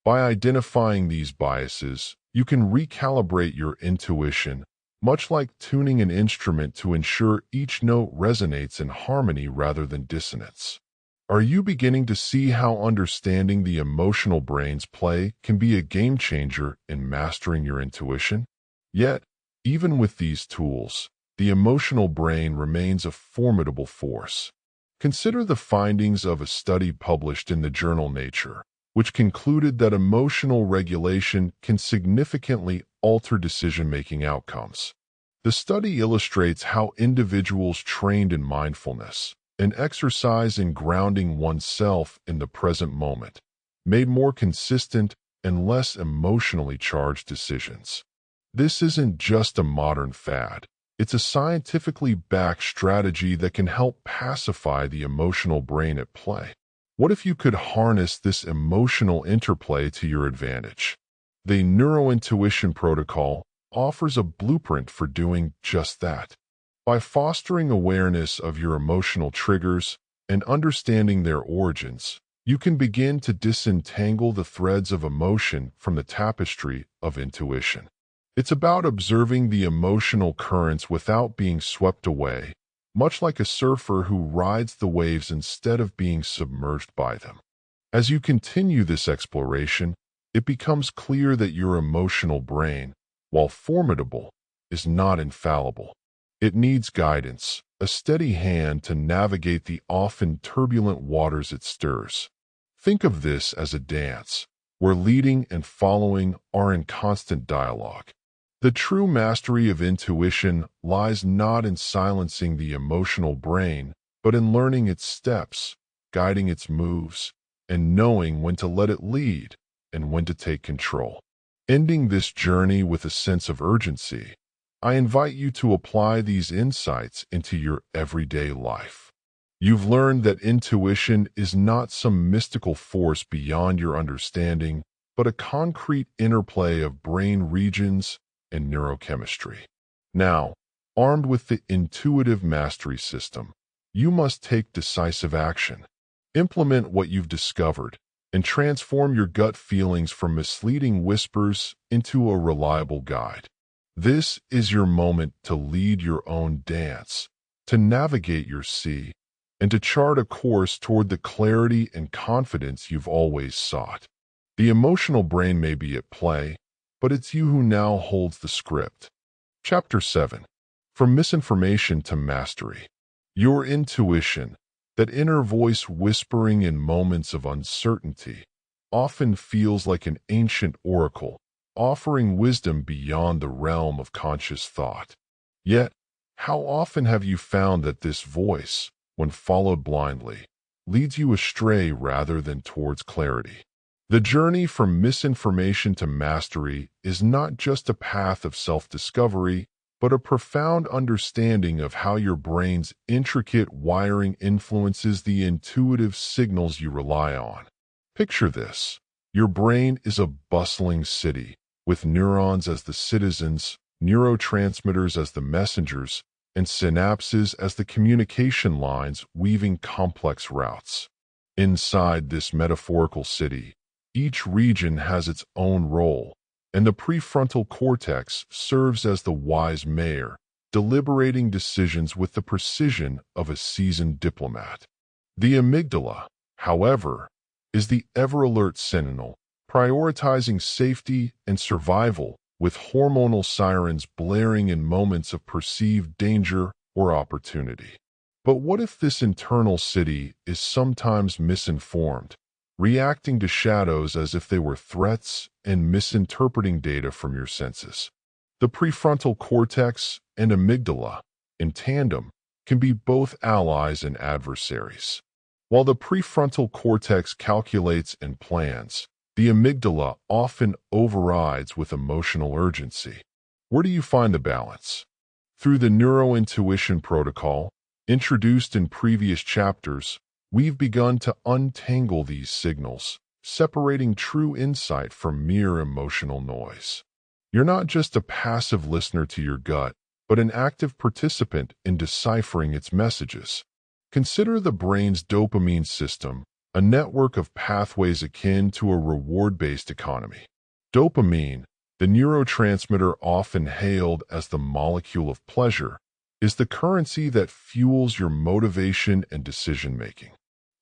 By identifying these biases, you can recalibrate your intuition, much like tuning an instrument to ensure each note resonates in harmony rather than dissonance. Are you beginning to see how understanding the emotional brain's play can be a game changer in mastering your intuition? Yet, even with these tools, the emotional brain remains a formidable force. Consider the findings of a study published in the journal Nature, which concluded that emotional regulation can significantly alter decision-making outcomes. The study illustrates how individuals trained in mindfulness, an exercise in grounding oneself in the present moment, made more consistent and less emotionally charged decisions. This isn't just a modern fad. It's a scientifically backed strategy that can help pacify the emotional brain at play. What if you could harness this emotional interplay to your advantage? The Neurointuition Protocol offers a blueprint for doing just that. By fostering awareness of your emotional triggers and understanding their origins, you can begin to disentangle the threads of emotion from the tapestry of intuition. It's about observing the emotional currents without being swept away, much like a surfer who rides the waves instead of being submerged by them. As you continue this exploration, it becomes clear that your emotional brain, while formidable, is not infallible. It needs guidance, a steady hand to navigate the often turbulent waters it stirs. Think of this as a dance, where leading and following are in constant dialogue. The true mastery of intuition lies not in silencing the emotional brain, but in learning its steps, guiding its moves, and knowing when to let it lead and when to take control. Ending this journey with a sense of urgency, I invite you to apply these insights into your everyday life. You've learned that intuition is not some mystical force beyond your understanding, but a concrete interplay of brain regions and neurochemistry. Now, armed with the intuitive mastery system, you must take decisive action. Implement what you've discovered and transform your gut feelings from misleading whispers into a reliable guide. This is your moment to lead your own dance, to navigate your sea, and to chart a course toward the clarity and confidence you've always sought. The emotional brain may be at play, but it's you who now holds the script. Chapter 7. From Misinformation to Mastery. Your intuition, that inner voice whispering in moments of uncertainty, often feels like an ancient oracle, offering wisdom beyond the realm of conscious thought. Yet, how often have you found that this voice, when followed blindly, leads you astray rather than towards clarity? The journey from misinformation to mastery is not just a path of self-discovery, but a profound understanding of how your brain's intricate wiring influences the intuitive signals you rely on. Picture this. Your brain is a bustling city, with neurons as the citizens, neurotransmitters as the messengers, and synapses as the communication lines weaving complex routes. Inside this metaphorical city, each region has its own role, and the prefrontal cortex serves as the wise mayor, deliberating decisions with the precision of a seasoned diplomat. The amygdala, however, is the ever-alert sentinel, prioritizing safety and survival with hormonal sirens blaring in moments of perceived danger or opportunity. But what if this internal city is sometimes misinformed, reacting to shadows as if they were threats and misinterpreting data from your senses? The prefrontal cortex and amygdala, in tandem, can be both allies and adversaries. While the prefrontal cortex calculates and plans, the amygdala often overrides with emotional urgency. Where do you find the balance? Through the Neurointuition Protocol, introduced in previous chapters, we've begun to untangle these signals, separating true insight from mere emotional noise. You're not just a passive listener to your gut, but an active participant in deciphering its messages. Consider the brain's dopamine system, a network of pathways akin to a reward-based economy. Dopamine, the neurotransmitter often hailed as the molecule of pleasure, is the currency that fuels your motivation and decision-making.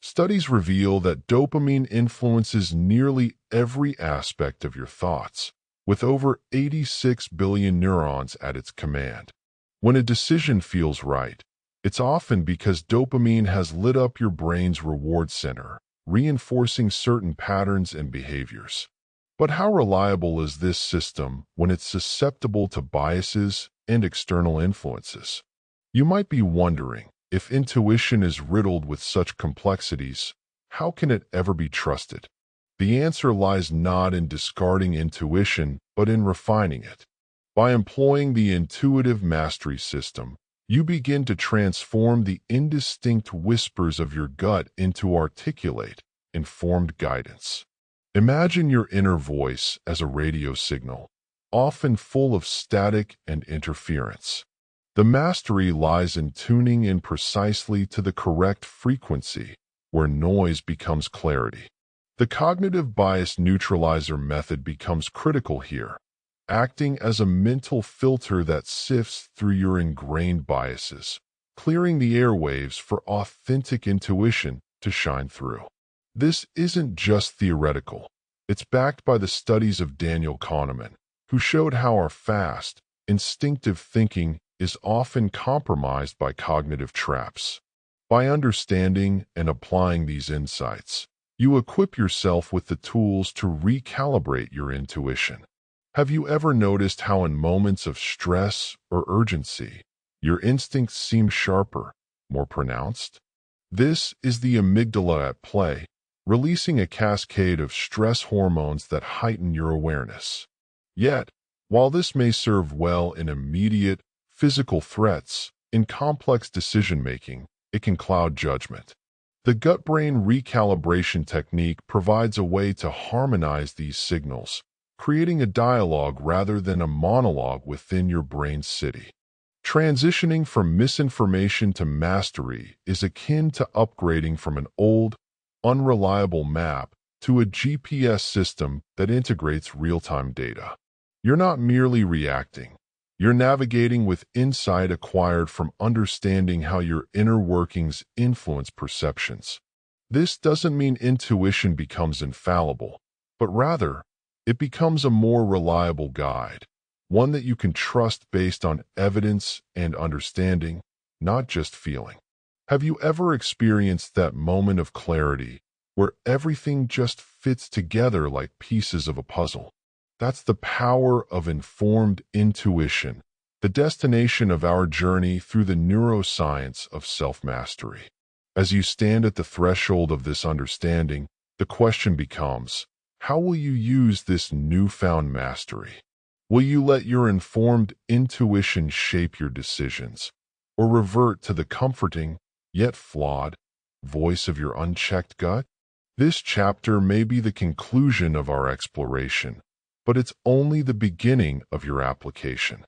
Studies reveal that dopamine influences nearly every aspect of your thoughts, with over 86 billion neurons at its command. When a decision feels right, it's often because dopamine has lit up your brain's reward center, reinforcing certain patterns and behaviors. But how reliable is this system when it's susceptible to biases and external influences? You might be wondering, if intuition is riddled with such complexities, how can it ever be trusted? The answer lies not in discarding intuition, but in refining it. By employing the intuitive mastery system, you begin to transform the indistinct whispers of your gut into articulate, informed guidance. Imagine your inner voice as a radio signal, often full of static and interference. The mastery lies in tuning in precisely to the correct frequency, where noise becomes clarity. The cognitive bias neutralizer method becomes critical here, acting as a mental filter that sifts through your ingrained biases, clearing the airwaves for authentic intuition to shine through. This isn't just theoretical. It's backed by the studies of Daniel Kahneman, who showed how our fast, instinctive thinking is often compromised by cognitive traps. By understanding and applying these insights, you equip yourself with the tools to recalibrate your intuition. Have you ever noticed how in moments of stress or urgency, your instincts seem sharper, more pronounced? This is the amygdala at play, releasing a cascade of stress hormones that heighten your awareness. Yet, while this may serve well in immediate, physical threats, in complex decision-making, it can cloud judgment. The gut-brain recalibration technique provides a way to harmonize these signals, creating a dialogue rather than a monologue within your brain's city. Transitioning from misinformation to mastery is akin to upgrading from an old, unreliable map to a GPS system that integrates real-time data. You're not merely reacting. You're navigating with insight acquired from understanding how your inner workings influence perceptions. This doesn't mean intuition becomes infallible, but rather, it becomes a more reliable guide, one that you can trust based on evidence and understanding, not just feeling. Have you ever experienced that moment of clarity where everything just fits together like pieces of a puzzle? That's the power of informed intuition, the destination of our journey through the neuroscience of self-mastery. As you stand at the threshold of this understanding, the question becomes, how will you use this newfound mastery? Will you let your informed intuition shape your decisions, or revert to the comforting, yet flawed, voice of your unchecked gut? This chapter may be the conclusion of our exploration, but it's only the beginning of your application.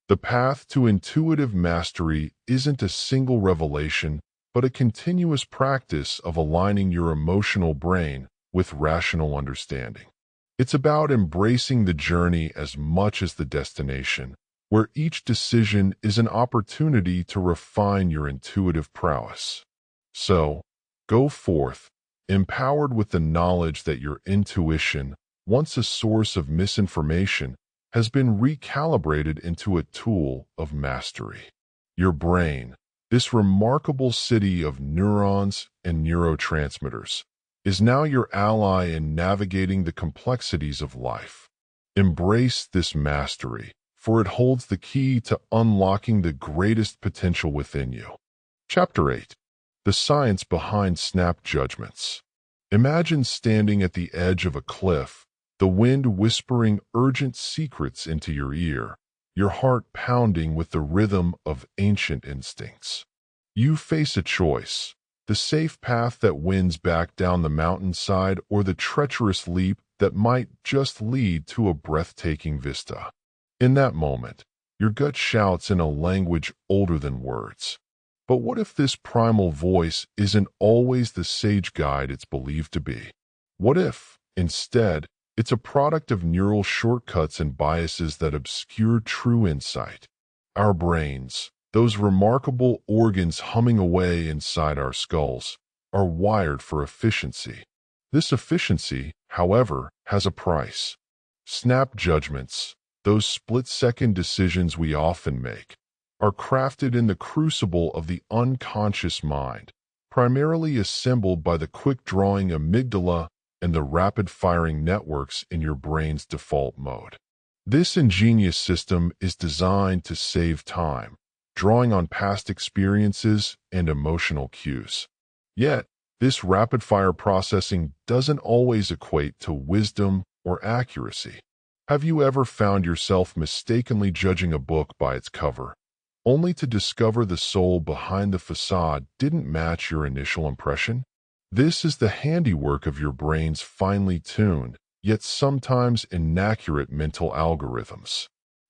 The path to intuitive mastery isn't a single revelation, but a continuous practice of aligning your emotional brain with rational understanding. It's about embracing the journey as much as the destination, where each decision is an opportunity to refine your intuitive prowess. So, go forth, empowered with the knowledge that your intuition, once a source of misinformation, has been recalibrated into a tool of mastery. Your brain, this remarkable city of neurons and neurotransmitters, is now your ally in navigating the complexities of life. Embrace this mastery, for it holds the key to unlocking the greatest potential within you. Chapter 8. The Science Behind Snap Judgments. Imagine standing at the edge of a cliff, the wind whispering urgent secrets into your ear, your heart pounding with the rhythm of ancient instincts. You face a choice: the safe path that winds back down the mountainside, or the treacherous leap that might just lead to a breathtaking vista. In that moment, your gut shouts in a language older than words. But what if this primal voice isn't always the sage guide it's believed to be? What if, instead, it's a product of neural shortcuts and biases that obscure true insight? Our brains, those remarkable organs humming away inside our skulls, are wired for efficiency. This efficiency, however, has a price. Snap judgments, those split-second decisions we often make, are crafted in the crucible of the unconscious mind, primarily assembled by the quick-drawing amygdala and the rapid-firing networks in your brain's default mode. This ingenious system is designed to save time, drawing on past experiences and emotional cues. Yet, this rapid-fire processing doesn't always equate to wisdom or accuracy. Have you ever found yourself mistakenly judging a book by its cover, only to discover the soul behind the facade didn't match your initial impression? This is the handiwork of your brain's finely tuned, yet sometimes inaccurate mental algorithms.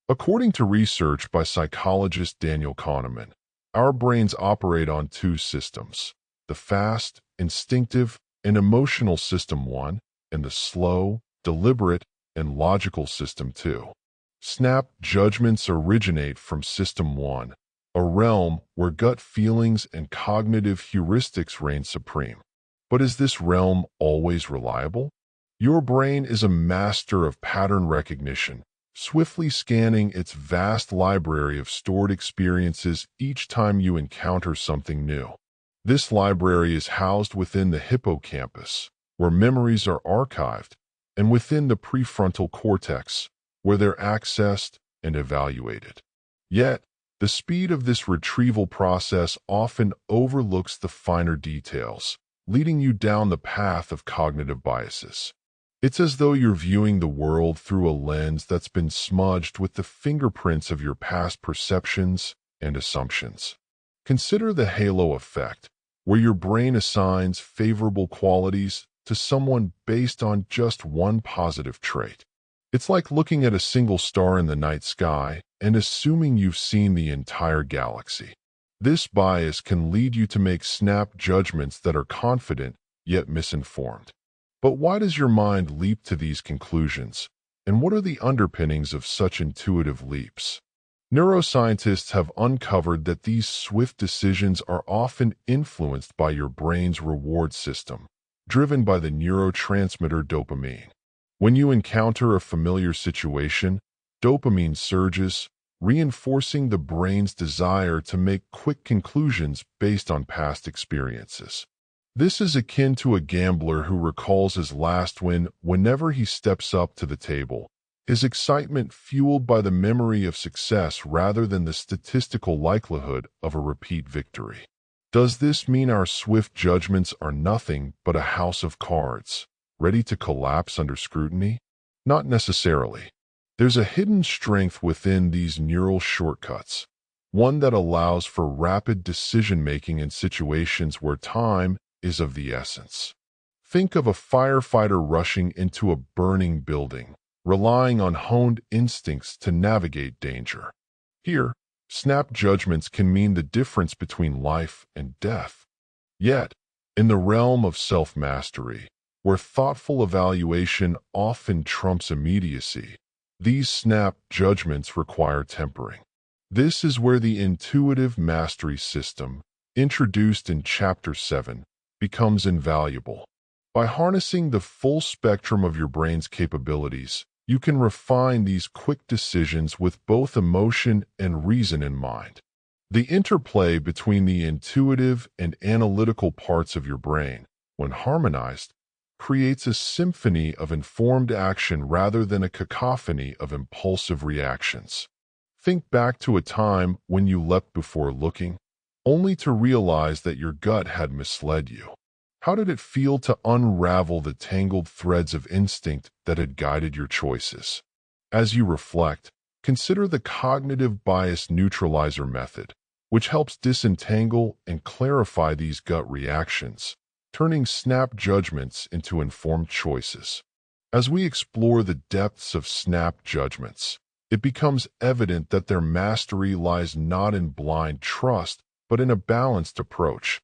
According to research by psychologist Daniel Kahneman, our brains operate on two systems: the fast, instinctive, and emotional system 1, and the slow, deliberate, and logical system 2. Snap judgments originate from system 1, a realm where gut feelings and cognitive heuristics reign supreme. But is this realm always reliable? Your brain is a master of pattern recognition, swiftly scanning its vast library of stored experiences each time you encounter something new. This library is housed within the hippocampus, where memories are archived, and within the prefrontal cortex, where they're accessed and evaluated. Yet, the speed of this retrieval process often overlooks the finer details, leading you down the path of cognitive biases. It's as though you're viewing the world through a lens that's been smudged with the fingerprints of your past perceptions and assumptions. Consider the halo effect, where your brain assigns favorable qualities to someone based on just one positive trait. It's like looking at a single star in the night sky and assuming you've seen the entire galaxy. This bias can lead you to make snap judgments that are confident yet misinformed. But why does your mind leap to these conclusions, and what are the underpinnings of such intuitive leaps? Neuroscientists have uncovered that these swift decisions are often influenced by your brain's reward system, driven by the neurotransmitter dopamine. When you encounter a familiar situation, dopamine surges, reinforcing the brain's desire to make quick conclusions based on past experiences. This is akin to a gambler who recalls his last win whenever he steps up to the table, his excitement fueled by the memory of success rather than the statistical likelihood of a repeat victory. Does this mean our swift judgments are nothing but a house of cards, ready to collapse under scrutiny? Not necessarily. There's a hidden strength within these neural shortcuts, one that allows for rapid decision-making in situations where time is of the essence. Think of a firefighter rushing into a burning building, relying on honed instincts to navigate danger. Here, snap judgments can mean the difference between life and death. Yet, in the realm of self-mastery, where thoughtful evaluation often trumps immediacy, these snap judgments require tempering. This is where the intuitive mastery system, introduced in Chapter 7, becomes invaluable. By harnessing the full spectrum of your brain's capabilities, you can refine these quick decisions with both emotion and reason in mind. The interplay between the intuitive and analytical parts of your brain, when harmonized, creates a symphony of informed action rather than a cacophony of impulsive reactions. Think back to a time when you leapt before looking, only to realize that your gut had misled you. How did it feel to unravel the tangled threads of instinct that had guided your choices? As you reflect, consider the cognitive bias neutralizer method, which helps disentangle and clarify these gut reactions, turning snap judgments into informed choices. As we explore the depths of snap judgments, it becomes evident that their mastery lies not in blind trust, but in a balanced approach,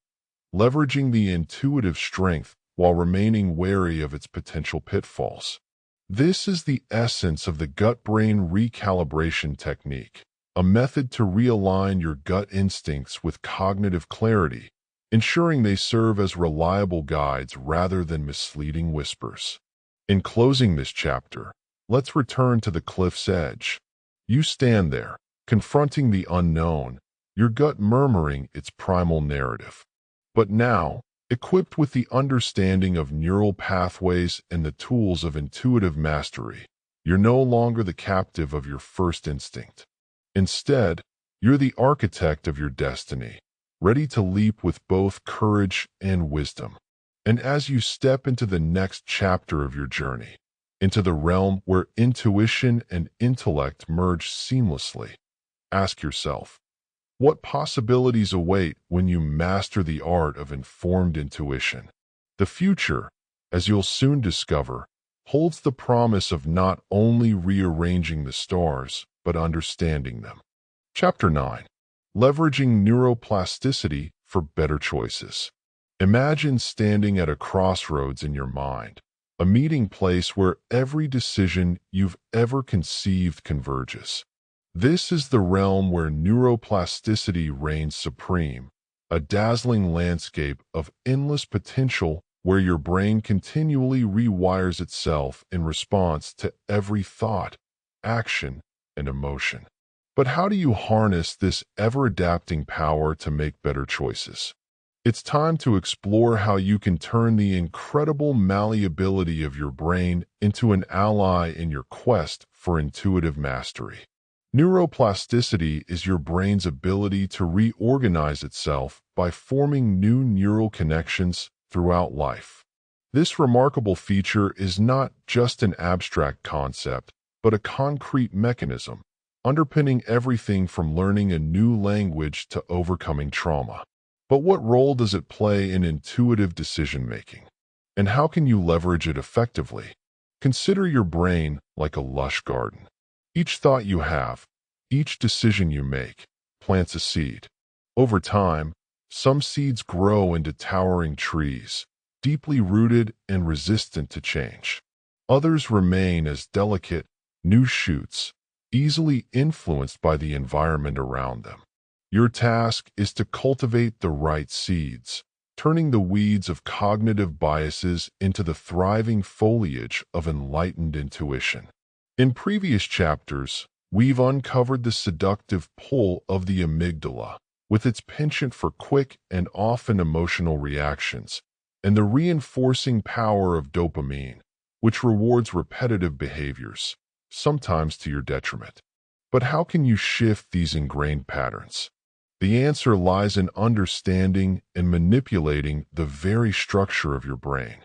leveraging the intuitive strength while remaining wary of its potential pitfalls. This is the essence of the gut-brain recalibration technique, a method to realign your gut instincts with cognitive clarity, ensuring they serve as reliable guides rather than misleading whispers. In closing this chapter, let's return to the cliff's edge. You stand there, confronting the unknown, your gut murmuring its primal narrative. But now, equipped with the understanding of neural pathways and the tools of intuitive mastery, you're no longer the captive of your first instinct. Instead, you're the architect of your destiny, ready to leap with both courage and wisdom. And as you step into the next chapter of your journey, into the realm where intuition and intellect merge seamlessly, ask yourself, what possibilities await when you master the art of informed intuition? The future, as you'll soon discover, holds the promise of not only rearranging the stars, but understanding them. Chapter 9. Leveraging Neuroplasticity for Better Choices. Imagine standing at a crossroads in your mind, a meeting place where every decision you've ever conceived converges. This is the realm where neuroplasticity reigns supreme, a dazzling landscape of endless potential where your brain continually rewires itself in response to every thought, action, and emotion. But how do you harness this ever-adapting power to make better choices? It's time to explore how you can turn the incredible malleability of your brain into an ally in your quest for intuitive mastery. Neuroplasticity is your brain's ability to reorganize itself by forming new neural connections throughout life. This remarkable feature is not just an abstract concept, but a concrete mechanism, underpinning everything from learning a new language to overcoming trauma. But what role does it play in intuitive decision-making? And how can you leverage it effectively? Consider your brain like a lush garden. Each thought you have, each decision you make, plants a seed. Over time, some seeds grow into towering trees, deeply rooted and resistant to change. Others remain as delicate, new shoots, easily influenced by the environment around them. Your task is to cultivate the right seeds, turning the weeds of cognitive biases into the thriving foliage of enlightened intuition. In previous chapters, we've uncovered the seductive pull of the amygdala, with its penchant for quick and often emotional reactions, and the reinforcing power of dopamine, which rewards repetitive behaviors, sometimes to your detriment. But how can you shift these ingrained patterns? The answer lies in understanding and manipulating the very structure of your brain.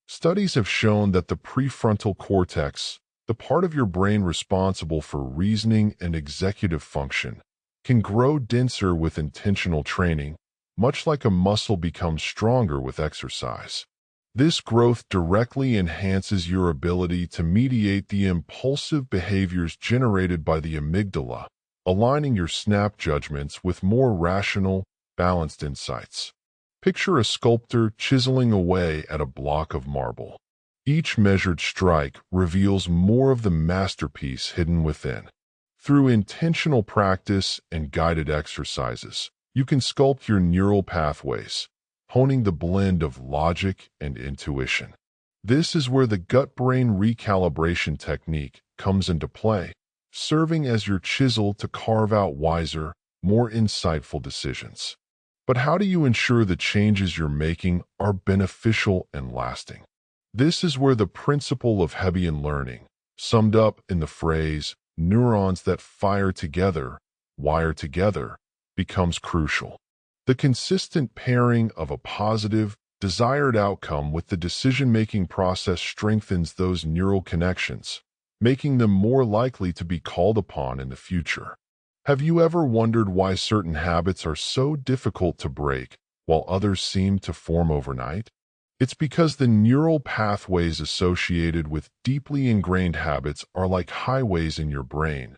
Studies have shown that the prefrontal cortex, the part of your brain responsible for reasoning and executive function, can grow denser with intentional training, much like a muscle becomes stronger with exercise. This growth directly enhances your ability to mediate the impulsive behaviors generated by the amygdala, aligning your snap judgments with more rational, balanced insights. Picture a sculptor chiseling away at a block of marble. Each measured strike reveals more of the masterpiece hidden within. Through intentional practice and guided exercises, you can sculpt your neural pathways, honing the blend of logic and intuition. This is where the gut-brain recalibration technique comes into play, serving as your chisel to carve out wiser, more insightful decisions. But how do you ensure the changes you're making are beneficial and lasting? This is where the principle of Hebbian learning, summed up in the phrase, neurons that fire together, wire together, becomes crucial. The consistent pairing of a positive, desired outcome with the decision-making process strengthens those neural connections, making them more likely to be called upon in the future. Have you ever wondered why certain habits are so difficult to break, while others seem to form overnight? It's because the neural pathways associated with deeply ingrained habits are like highways in your brain,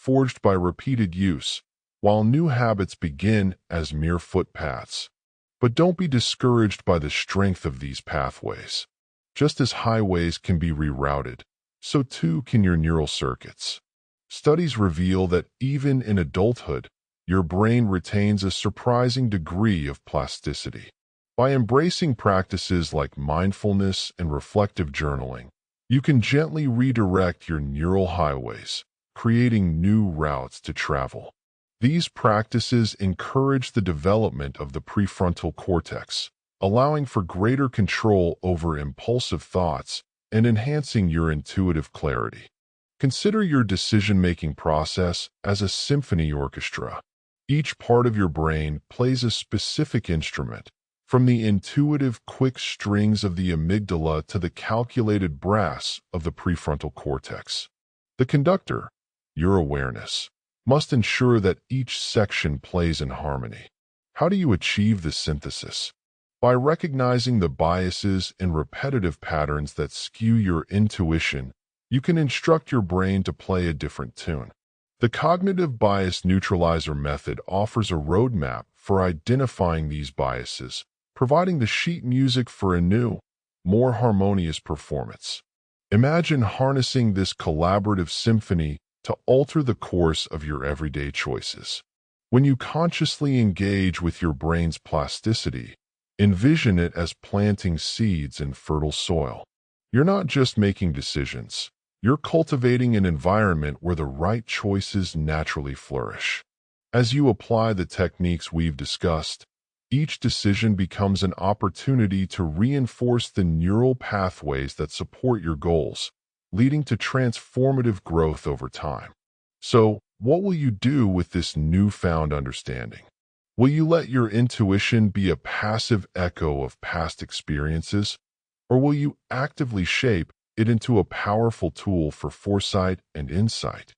forged by repeated use, while new habits begin as mere footpaths. But don't be discouraged by the strength of these pathways. Just as highways can be rerouted, so too can your neural circuits. Studies reveal that even in adulthood, your brain retains a surprising degree of plasticity. By embracing practices like mindfulness and reflective journaling, you can gently redirect your neural highways, creating new routes to travel. These practices encourage the development of the prefrontal cortex, allowing for greater control over impulsive thoughts and enhancing your intuitive clarity. Consider your decision-making process as a symphony orchestra. Each part of your brain plays a specific instrument, from the intuitive quick strings of the amygdala to the calculated brass of the prefrontal cortex. The conductor, your awareness, must ensure that each section plays in harmony. How do you achieve this synthesis? By recognizing the biases and repetitive patterns that skew your intuition, you can instruct your brain to play a different tune. The cognitive bias neutralizer method offers a roadmap for identifying these biases, providing the sheet music for a new, more harmonious performance. Imagine harnessing this collaborative symphony to alter the course of your everyday choices. When you consciously engage with your brain's plasticity, envision it as planting seeds in fertile soil. You're not just making decisions. You're cultivating an environment where the right choices naturally flourish. As you apply the techniques we've discussed, each decision becomes an opportunity to reinforce the neural pathways that support your goals, leading to transformative growth over time. So, what will you do with this newfound understanding? Will you let your intuition be a passive echo of past experiences, or will you actively shape it into a powerful tool for foresight and insight?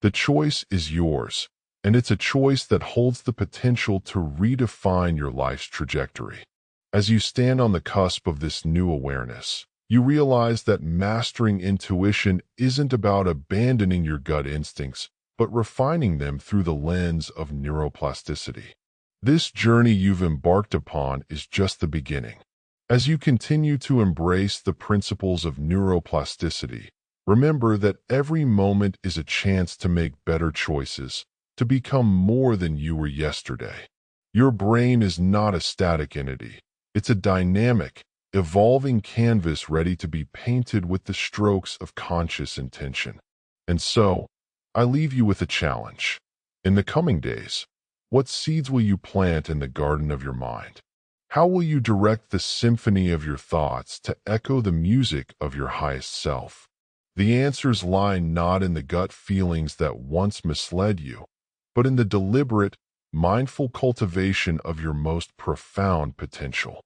The choice is yours, and it's a choice that holds the potential to redefine your life's trajectory. As you stand on the cusp of this new awareness, you realize that mastering intuition isn't about abandoning your gut instincts, but refining them through the lens of neuroplasticity. This journey you've embarked upon is just the beginning. As you continue to embrace the principles of neuroplasticity, remember that every moment is a chance to make better choices, to become more than you were yesterday. Your brain is not a static entity. It's a dynamic, evolving canvas ready to be painted with the strokes of conscious intention. And so, I leave you with a challenge. In the coming days, what seeds will you plant in the garden of your mind? How will you direct the symphony of your thoughts to echo the music of your highest self? The answers lie not in the gut feelings that once misled you, but in the deliberate, mindful cultivation of your most profound potential.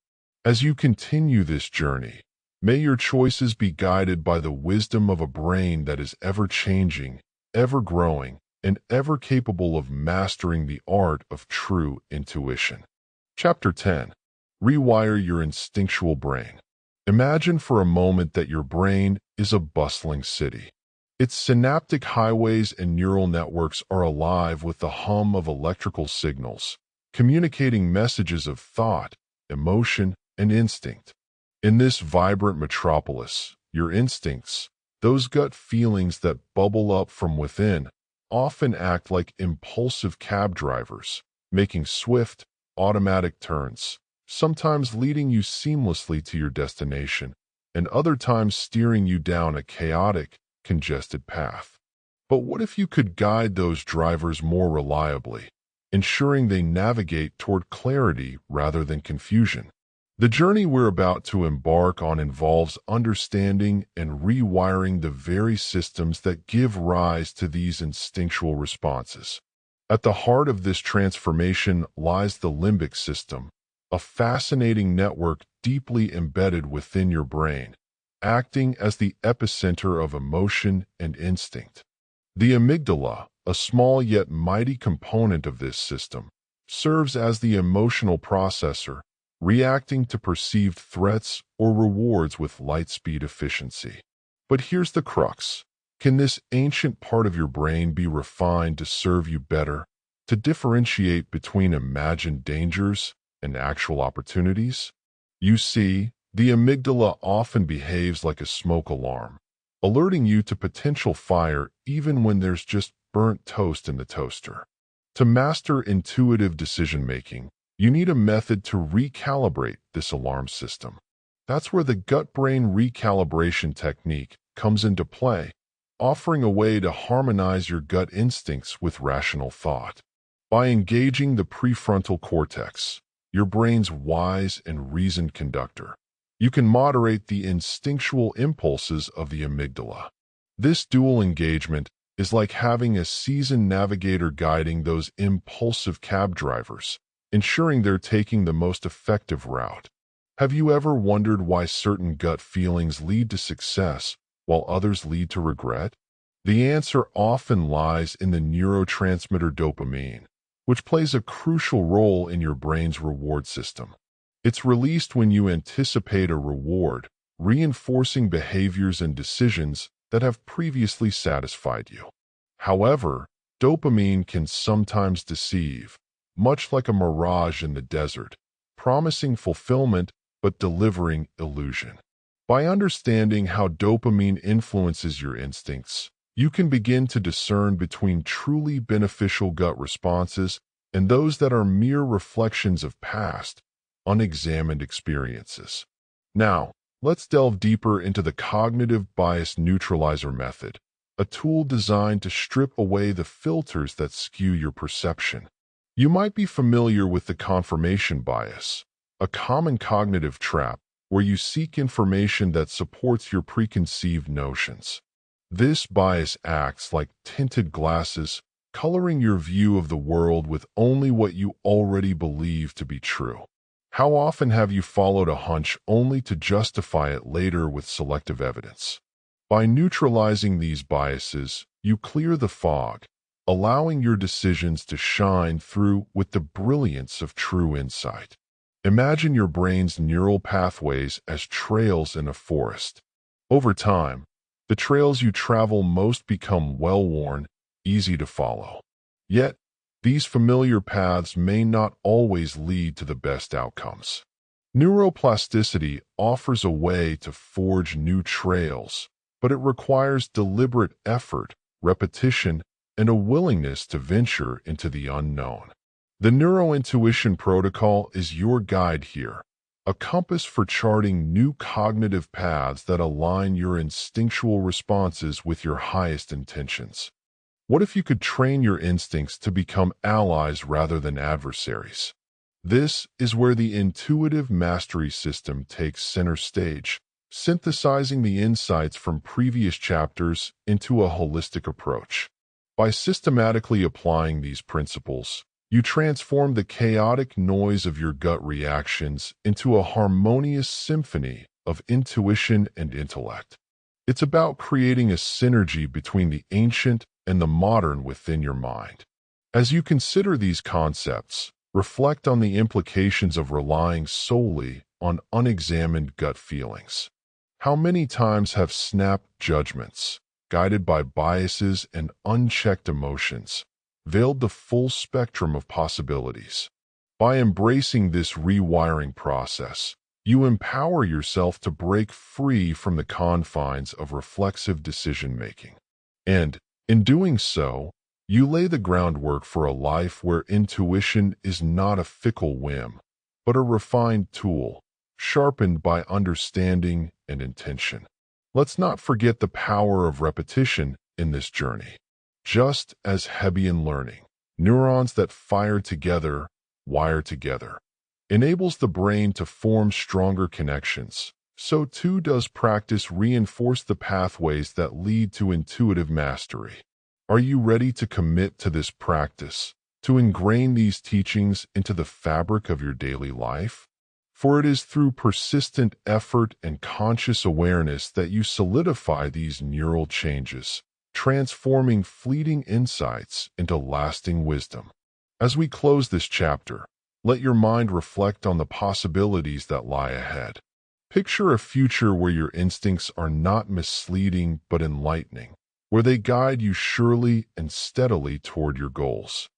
As you continue this journey, may your choices be guided by the wisdom of a brain that is ever-changing, ever-growing, and ever capable of mastering the art of true intuition. Chapter 10. Rewire your instinctual brain. Imagine for a moment that your brain is a bustling city. Its synaptic highways and neural networks are alive with the hum of electrical signals, communicating messages of thought, emotion, and instinct. In this vibrant metropolis, your instincts, those gut feelings that bubble up from within, often act like impulsive cab drivers, making swift, automatic turns, sometimes leading you seamlessly to your destination, and other times steering you down a chaotic, congested path. But what if you could guide those drivers more reliably, ensuring they navigate toward clarity rather than confusion? The journey we're about to embark on involves understanding and rewiring the very systems that give rise to these instinctual responses. At the heart of this transformation lies the limbic system, a fascinating network deeply embedded within your brain, acting as the epicenter of emotion and instinct. The amygdala, a small yet mighty component of this system, serves as the emotional processor, reacting to perceived threats or rewards with light-speed efficiency. But here's the crux. Can this ancient part of your brain be refined to serve you better, to differentiate between imagined dangers and actual opportunities? You see, the amygdala often behaves like a smoke alarm, alerting you to potential fire even when there's just burnt toast in the toaster. To master intuitive decision-making, you need a method to recalibrate this alarm system. That's where the gut-brain recalibration technique comes into play, offering a way to harmonize your gut instincts with rational thought. By engaging the prefrontal cortex, your brain's wise and reasoned conductor, you can moderate the instinctual impulses of the amygdala. This dual engagement is like having a seasoned navigator guiding those impulsive cab drivers, ensuring they're taking the most effective route. Have you ever wondered why certain gut feelings lead to success while others lead to regret? The answer often lies in the neurotransmitter dopamine, which plays a crucial role in your brain's reward system. It's released when you anticipate a reward, reinforcing behaviors and decisions that have previously satisfied you. However, dopamine can sometimes deceive, much like a mirage in the desert, promising fulfillment but delivering illusion. By understanding how dopamine influences your instincts, you can begin to discern between truly beneficial gut responses and those that are mere reflections of past, unexamined experiences. Now, let's delve deeper into the cognitive bias neutralizer method, a tool designed to strip away the filters that skew your perception. You might be familiar with the confirmation bias, a common cognitive trap where you seek information that supports your preconceived notions. This bias acts like tinted glasses, coloring your view of the world with only what you already believe to be true. How often have you followed a hunch only to justify it later with selective evidence? By neutralizing these biases, you clear the fog, allowing your decisions to shine through with the brilliance of true insight. Imagine your brain's neural pathways as trails in a forest. Over time, the trails you travel most become well-worn, easy to follow. Yet, these familiar paths may not always lead to the best outcomes. Neuroplasticity offers a way to forge new trails, but it requires deliberate effort, repetition, and a willingness to venture into the unknown. The Neurointuition Protocol is your guide here, a compass for charting new cognitive paths that align your instinctual responses with your highest intentions. What if you could train your instincts to become allies rather than adversaries? This is where the intuitive mastery system takes center stage, synthesizing the insights from previous chapters into a holistic approach. By systematically applying these principles, you transform the chaotic noise of your gut reactions into a harmonious symphony of intuition and intellect. It's about creating a synergy between the ancient and the modern within your mind. As you consider these concepts, reflect on the implications of relying solely on unexamined gut feelings. How many times have snap judgments, guided by biases and unchecked emotions, veiled the full spectrum of possibilities? By embracing this rewiring process, you empower yourself to break free from the confines of reflexive decision-making. And, in doing so, you lay the groundwork for a life where intuition is not a fickle whim, but a refined tool, sharpened by understanding and intention. Let's not forget the power of repetition in this journey. Just as Hebbian learning, neurons that fire together, wire together, enables the brain to form stronger connections, so too does practice reinforce the pathways that lead to intuitive mastery. Are you ready to commit to this practice, to ingrain these teachings into the fabric of your daily life? For it is through persistent effort and conscious awareness that you solidify these neural changes, transforming fleeting insights into lasting wisdom. As we close this chapter, let your mind reflect on the possibilities that lie ahead. Picture a future where your instincts are not misleading but enlightening, where they guide you surely and steadily toward your goals.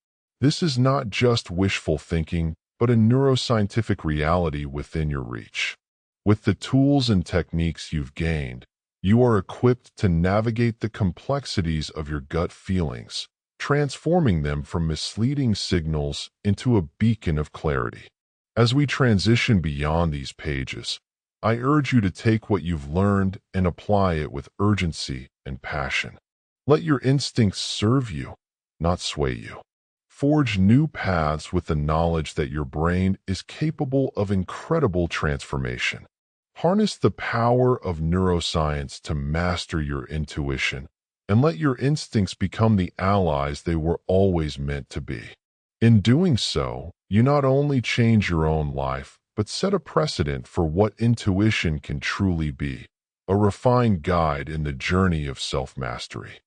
This is not just wishful thinking, but a neuroscientific reality within your reach. With the tools and techniques you've gained, you are equipped to navigate the complexities of your gut feelings, transforming them from misleading signals into a beacon of clarity. As we transition beyond these pages, I urge you to take what you've learned and apply it with urgency and passion. Let your instincts serve you, not sway you. Forge new paths with the knowledge that your brain is capable of incredible transformation. Harness the power of neuroscience to master your intuition, and let your instincts become the allies they were always meant to be. In doing so, you not only change your own life, but set a precedent for what intuition can truly be, a refined guide in the journey of self-mastery.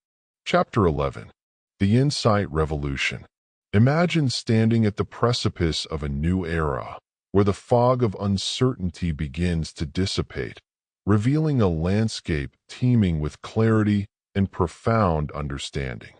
Chapter 11. The Insight Revolution. Imagine standing at the precipice of a new era, where the fog of uncertainty begins to dissipate, revealing a landscape teeming with clarity and profound understanding.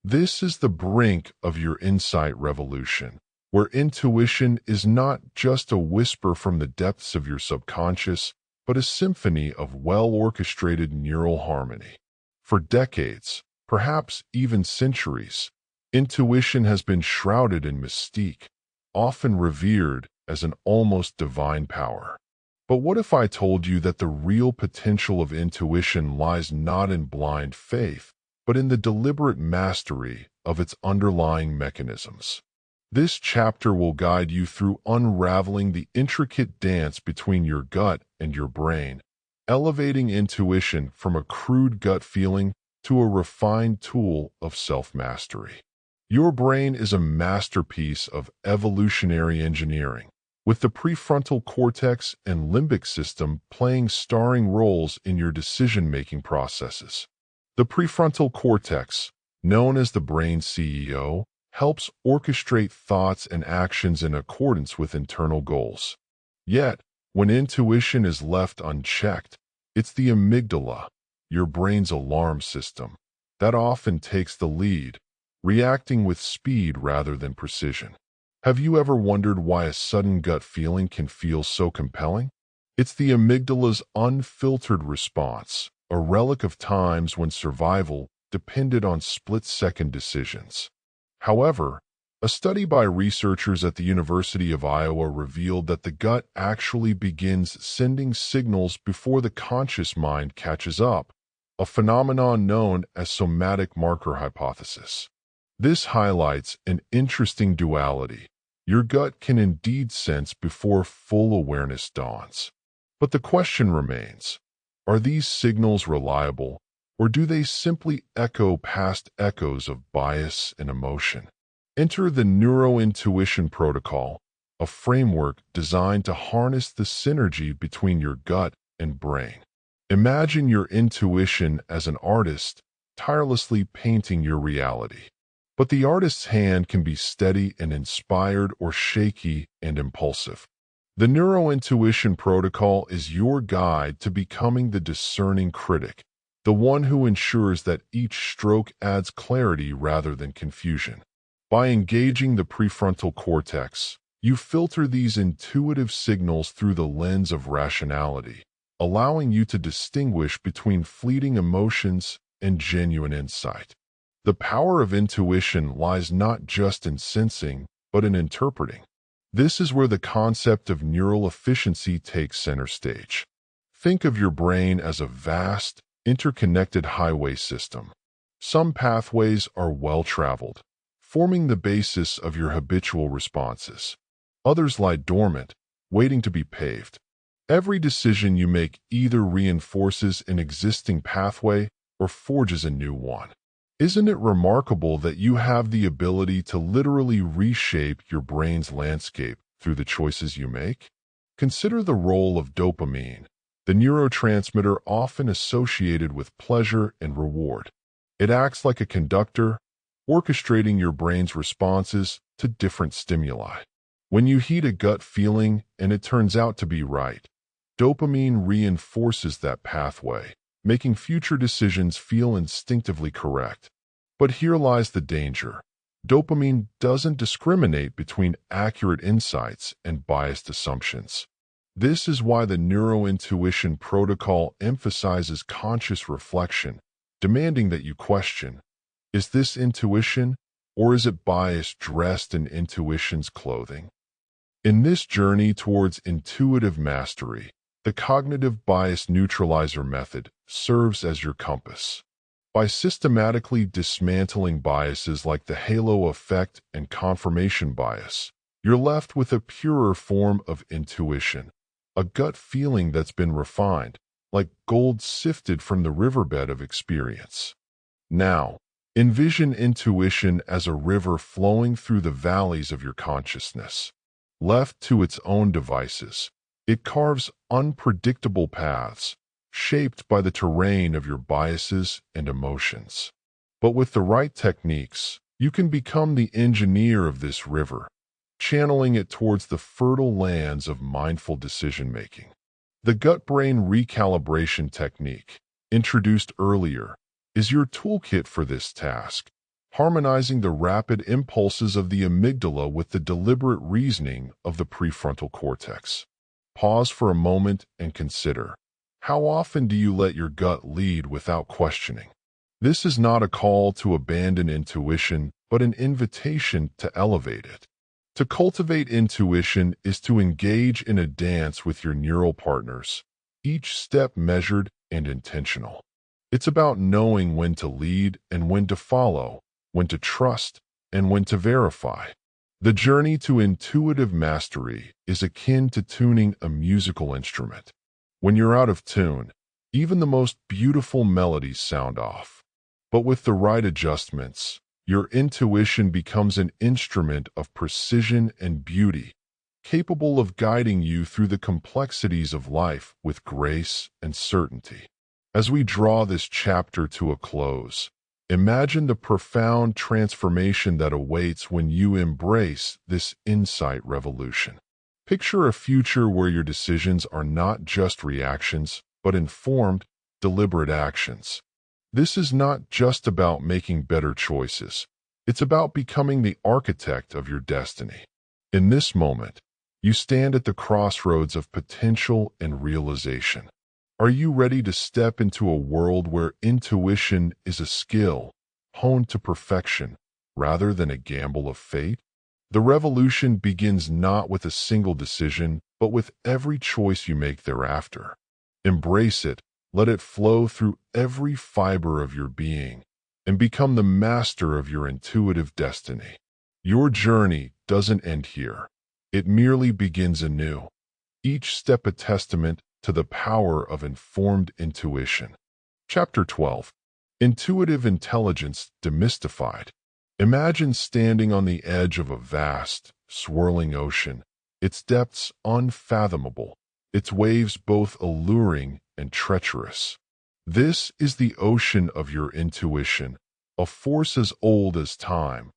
This is the brink of your insight revolution, where intuition is not just a whisper from the depths of your subconscious, but a symphony of well-orchestrated neural harmony. For decades, perhaps even centuries, intuition has been shrouded in mystique, often revered as an almost divine power. But what if I told you that the real potential of intuition lies not in blind faith, but in the deliberate mastery of its underlying mechanisms? This chapter will guide you through unraveling the intricate dance between your gut and your brain, elevating intuition from a crude gut feeling to a refined tool of self-mastery. Your brain is a masterpiece of evolutionary engineering, with the prefrontal cortex and limbic system playing starring roles in your decision-making processes. The prefrontal cortex, known as the brain CEO, helps orchestrate thoughts and actions in accordance with internal goals. Yet, when intuition is left unchecked, it's the amygdala, your brain's alarm system, that often takes the lead, reacting with speed rather than precision. Have you ever wondered why a sudden gut feeling can feel so compelling? It's the amygdala's unfiltered response, a relic of times when survival depended on split-second decisions. However, a study by researchers at the University of Iowa revealed that the gut actually begins sending signals before the conscious mind catches up, a phenomenon known as somatic marker hypothesis. This highlights an interesting duality. Your gut can indeed sense before full awareness dawns. But the question remains, are these signals reliable, or do they simply echo past echoes of bias and emotion? Enter the Neurointuition Protocol, a framework designed to harness the synergy between your gut and brain. Imagine your intuition as an artist, tirelessly painting your reality. But the artist's hand can be steady and inspired or shaky and impulsive. The Neurointuition Protocol is your guide to becoming the discerning critic, the one who ensures that each stroke adds clarity rather than confusion. By engaging the prefrontal cortex, you filter these intuitive signals through the lens of rationality, allowing you to distinguish between fleeting emotions and genuine insight. The power of intuition lies not just in sensing, but in interpreting. This is where the concept of neural efficiency takes center stage. Think of your brain as a vast, interconnected highway system. Some pathways are well-traveled, forming the basis of your habitual responses. Others lie dormant, waiting to be paved. Every decision you make either reinforces an existing pathway or forges a new one. Isn't it remarkable that you have the ability to literally reshape your brain's landscape through the choices you make? Consider the role of dopamine, the neurotransmitter often associated with pleasure and reward. It acts like a conductor, orchestrating your brain's responses to different stimuli. When you heed a gut feeling and it turns out to be right, dopamine reinforces that pathway, making future decisions feel instinctively correct. But here lies the danger. Dopamine doesn't discriminate between accurate insights and biased assumptions. This is why the neurointuition protocol emphasizes conscious reflection, demanding that you question, is this intuition, or is it bias dressed in intuition's clothing? In this journey towards intuitive mastery, the cognitive bias neutralizer method serves as your compass. By systematically dismantling biases like the halo effect and confirmation bias, you're left with a purer form of intuition, a gut feeling that's been refined, like gold sifted from the riverbed of experience. Now, envision intuition as a river flowing through the valleys of your consciousness. Left to its own devices, it carves unpredictable paths, shaped by the terrain of your biases and emotions. But with the right techniques, you can become the engineer of this river, channeling it towards the fertile lands of mindful decision-making. The gut-brain recalibration technique, introduced earlier, is your toolkit for this task, harmonizing the rapid impulses of the amygdala with the deliberate reasoning of the prefrontal cortex. Pause for a moment and consider. How often do you let your gut lead without questioning? This is not a call to abandon intuition, but an invitation to elevate it. To cultivate intuition is to engage in a dance with your neural partners, each step measured and intentional. It's about knowing when to lead and when to follow, when to trust and when to verify. The journey to intuitive mastery is akin to tuning a musical instrument. When you're out of tune, even the most beautiful melodies sound off. But with the right adjustments, your intuition becomes an instrument of precision and beauty, capable of guiding you through the complexities of life with grace and certainty. As we draw this chapter to a close, imagine the profound transformation that awaits when you embrace this insight revolution. Picture a future where your decisions are not just reactions, but informed, deliberate actions. This is not just about making better choices. It's about becoming the architect of your destiny. In this moment, you stand at the crossroads of potential and realization. Are you ready to step into a world where intuition is a skill, honed to perfection, rather than a gamble of fate? The revolution begins not with a single decision, but with every choice you make thereafter. Embrace it, let it flow through every fiber of your being, and become the master of your intuitive destiny. Your journey doesn't end here. It merely begins anew, each step a testament to the power of informed intuition. Chapter 12. Intuitive Intelligence Demystified. Imagine standing on the edge of a vast, swirling ocean, its depths unfathomable, its waves both alluring and treacherous. This is the ocean of your intuition, a force as old as time,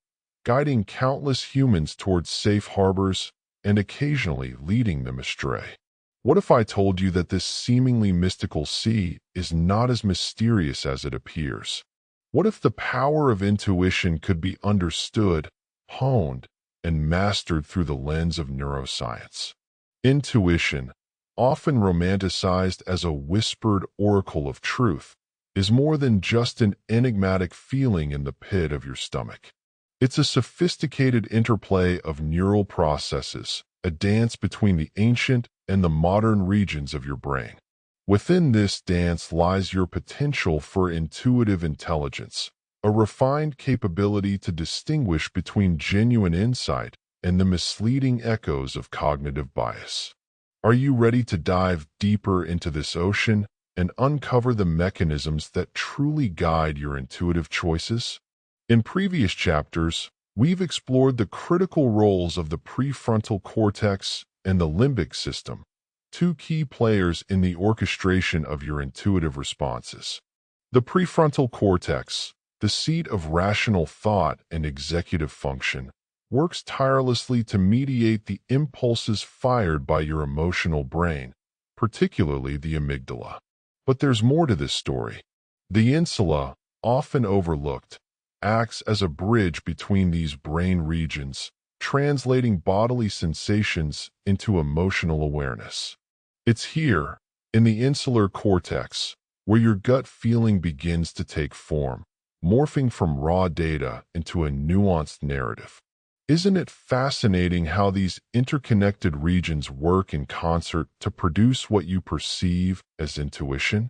guiding countless humans towards safe harbors and occasionally leading them astray. What if I told you that this seemingly mystical sea is not as mysterious as it appears? What if the power of intuition could be understood, honed, and mastered through the lens of neuroscience? Intuition, often romanticized as a whispered oracle of truth, is more than just an enigmatic feeling in the pit of your stomach. It's a sophisticated interplay of neural processes, a dance between the ancient and the modern regions of your brain. Within this dance lies your potential for intuitive intelligence, a refined capability to distinguish between genuine insight and the misleading echoes of cognitive bias. Are you ready to dive deeper into this ocean and uncover the mechanisms that truly guide your intuitive choices? In previous chapters, we've explored the critical roles of the prefrontal cortex and the limbic system, two key players in the orchestration of your intuitive responses. The prefrontal cortex, the seat of rational thought and executive function, works tirelessly to mediate the impulses fired by your emotional brain, particularly the amygdala. But there's more to this story. The insula, often overlooked, acts as a bridge between these brain regions, translating bodily sensations into emotional awareness. It's here, in the insular cortex, where your gut feeling begins to take form, morphing from raw data into a nuanced narrative. Isn't it fascinating how these interconnected regions work in concert to produce what you perceive as intuition?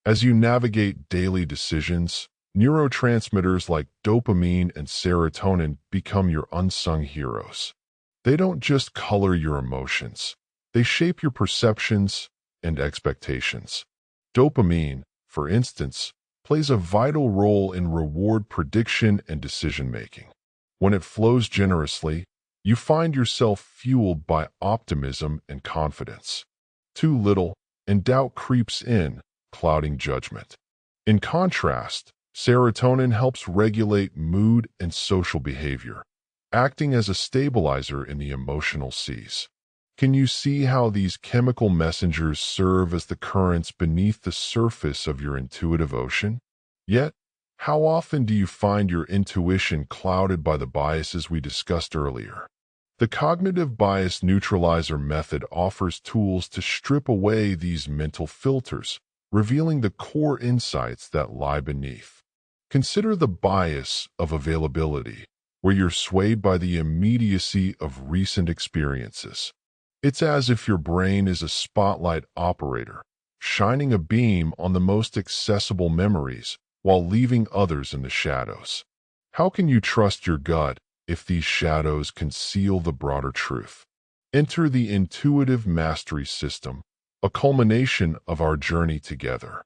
As you navigate daily decisions, neurotransmitters like dopamine and serotonin become your unsung heroes. They don't just color your emotions, they shape your perceptions and expectations. Dopamine, for instance, plays a vital role in reward prediction and decision-making. When it flows generously, you find yourself fueled by optimism and confidence. Too little, and doubt creeps in, clouding judgment. In contrast, serotonin helps regulate mood and social behavior, acting as a stabilizer in the emotional seas. Can you see how these chemical messengers serve as the currents beneath the surface of your intuitive ocean? Yet, how often do you find your intuition clouded by the biases we discussed earlier? The cognitive bias neutralizer method offers tools to strip away these mental filters, revealing the core insights that lie beneath. Consider the bias of availability, where you're swayed by the immediacy of recent experiences. It's as if your brain is a spotlight operator, shining a beam on the most accessible memories while leaving others in the shadows. How can you trust your gut if these shadows conceal the broader truth? Enter the intuitive mastery system, a culmination of our journey together.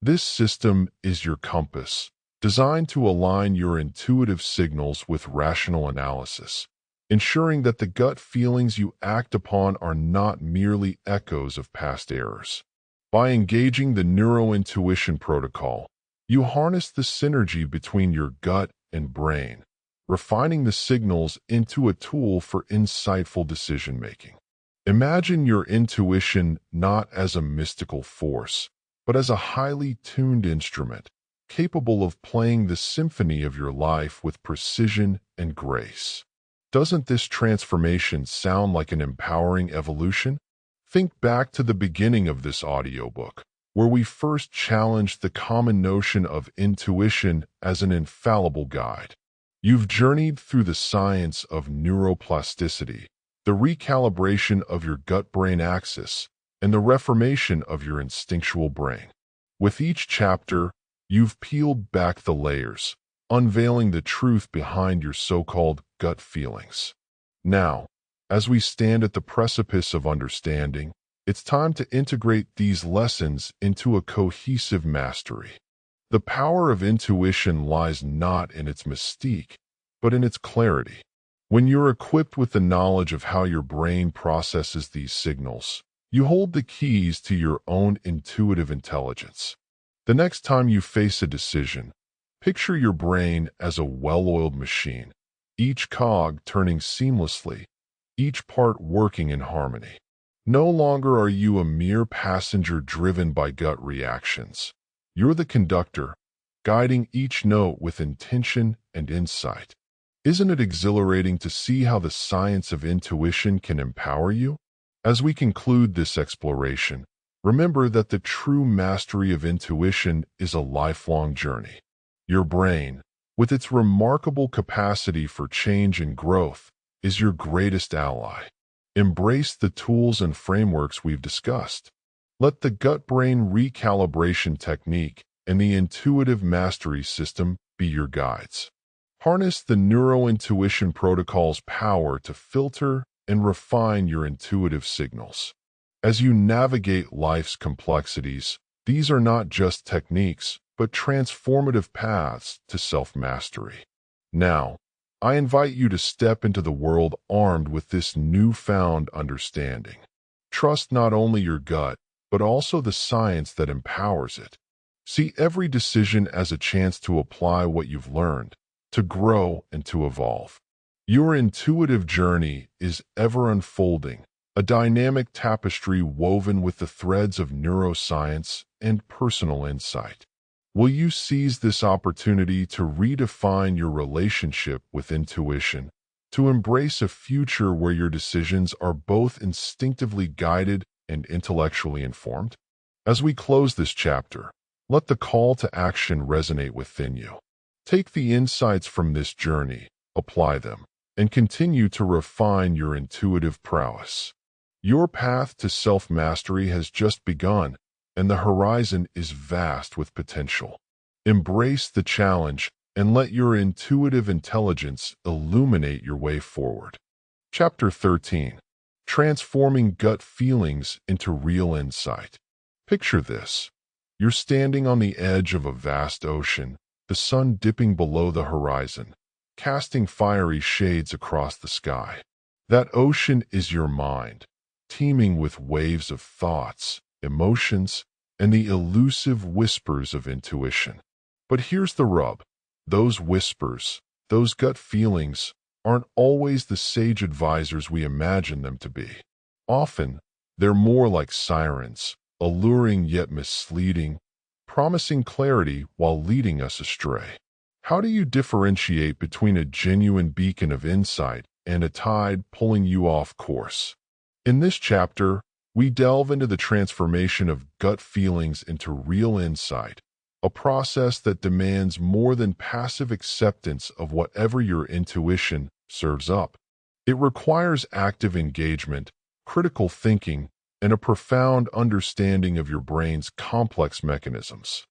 This system is your compass, designed to align your intuitive signals with rational analysis, ensuring that the gut feelings you act upon are not merely echoes of past errors. By engaging the neurointuition protocol, you harness the synergy between your gut and brain, refining the signals into a tool for insightful decision-making. Imagine your intuition not as a mystical force, but as a highly tuned instrument, capable of playing the symphony of your life with precision and grace. Doesn't this transformation sound like an empowering evolution? Think back to the beginning of this audiobook, where we first challenged the common notion of intuition as an infallible guide. You've journeyed through the science of neuroplasticity, the recalibration of your gut-brain axis, and the reformation of your instinctual brain. With each chapter, you've peeled back the layers, unveiling the truth behind your so-called gut feelings. Now, as we stand at the precipice of understanding, it's time to integrate these lessons into a cohesive mastery. The power of intuition lies not in its mystique, but in its clarity. When you're equipped with the knowledge of how your brain processes these signals, you hold the keys to your own intuitive intelligence. The next time you face a decision, picture your brain as a well-oiled machine, each cog turning seamlessly, each part working in harmony. No longer are you a mere passenger driven by gut reactions. You're the conductor, guiding each note with intention and insight. Isn't it exhilarating to see how the science of intuition can empower you? As we conclude this exploration, remember that the true mastery of intuition is a lifelong journey. Your brain, with its remarkable capacity for change and growth, is your greatest ally. Embrace the tools and frameworks we've discussed. Let the gut-brain recalibration technique and the intuitive mastery system be your guides. Harness the neurointuition protocol's power to filter and refine your intuitive signals. As you navigate life's complexities, these are not just techniques, but transformative paths to self-mastery. Now, I invite you to step into the world armed with this newfound understanding. Trust not only your gut, but also the science that empowers it. See every decision as a chance to apply what you've learned, to grow and to evolve. Your intuitive journey is ever unfolding, a dynamic tapestry woven with the threads of neuroscience and personal insight. Will you seize this opportunity to redefine your relationship with intuition, to embrace a future where your decisions are both instinctively guided and intellectually informed? As we close this chapter, let the call to action resonate within you. Take the insights from this journey, apply them, and continue to refine your intuitive prowess. Your path to self-mastery has just begun, and the horizon is vast with potential. Embrace the challenge and let your intuitive intelligence illuminate your way forward. Chapter 13. Transforming Gut Feelings into Real Insight. Picture this. You're standing on the edge of a vast ocean, the sun dipping below the horizon, casting fiery shades across the sky. That ocean is your mind, teeming with waves of thoughts, emotions, and the elusive whispers of intuition. But here's the rub. Those whispers, those gut feelings, aren't always the sage advisors we imagine them to be. Often, they're more like sirens, alluring yet misleading, promising clarity while leading us astray. How do you differentiate between a genuine beacon of insight and a tide pulling you off course? In this chapter, we delve into the transformation of gut feelings into real insight, a process that demands more than passive acceptance of whatever your intuition serves up. It requires active engagement, critical thinking, and a profound understanding of your brain's complex mechanisms.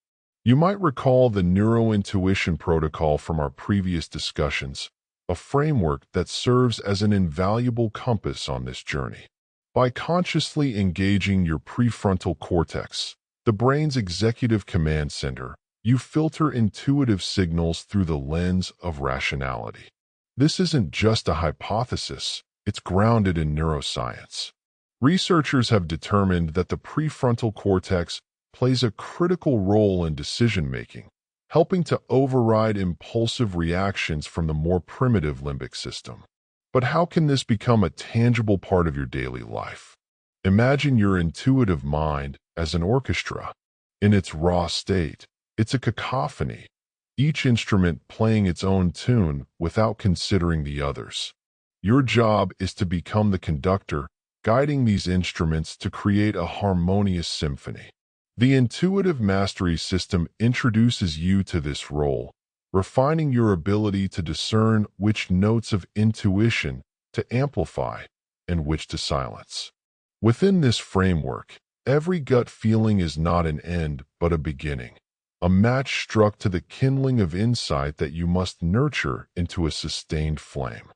You might recall the neurointuition protocol from our previous discussions, a framework that serves as an invaluable compass on this journey. By consciously engaging your prefrontal cortex, the brain's executive command center, you filter intuitive signals through the lens of rationality. This isn't just a hypothesis, it's grounded in neuroscience. Researchers have determined that the prefrontal cortex plays a critical role in decision-making, helping to override impulsive reactions from the more primitive limbic system. But how can this become a tangible part of your daily life? Imagine your intuitive mind as an orchestra. In its raw state, it's a cacophony, each instrument playing its own tune without considering the others. Your job is to become the conductor, guiding these instruments to create a harmonious symphony. The intuitive mastery system introduces you to this role, refining your ability to discern which notes of intuition to amplify and which to silence. Within this framework, every gut feeling is not an end but a beginning, a match struck to the kindling of insight that you must nurture into a sustained flame.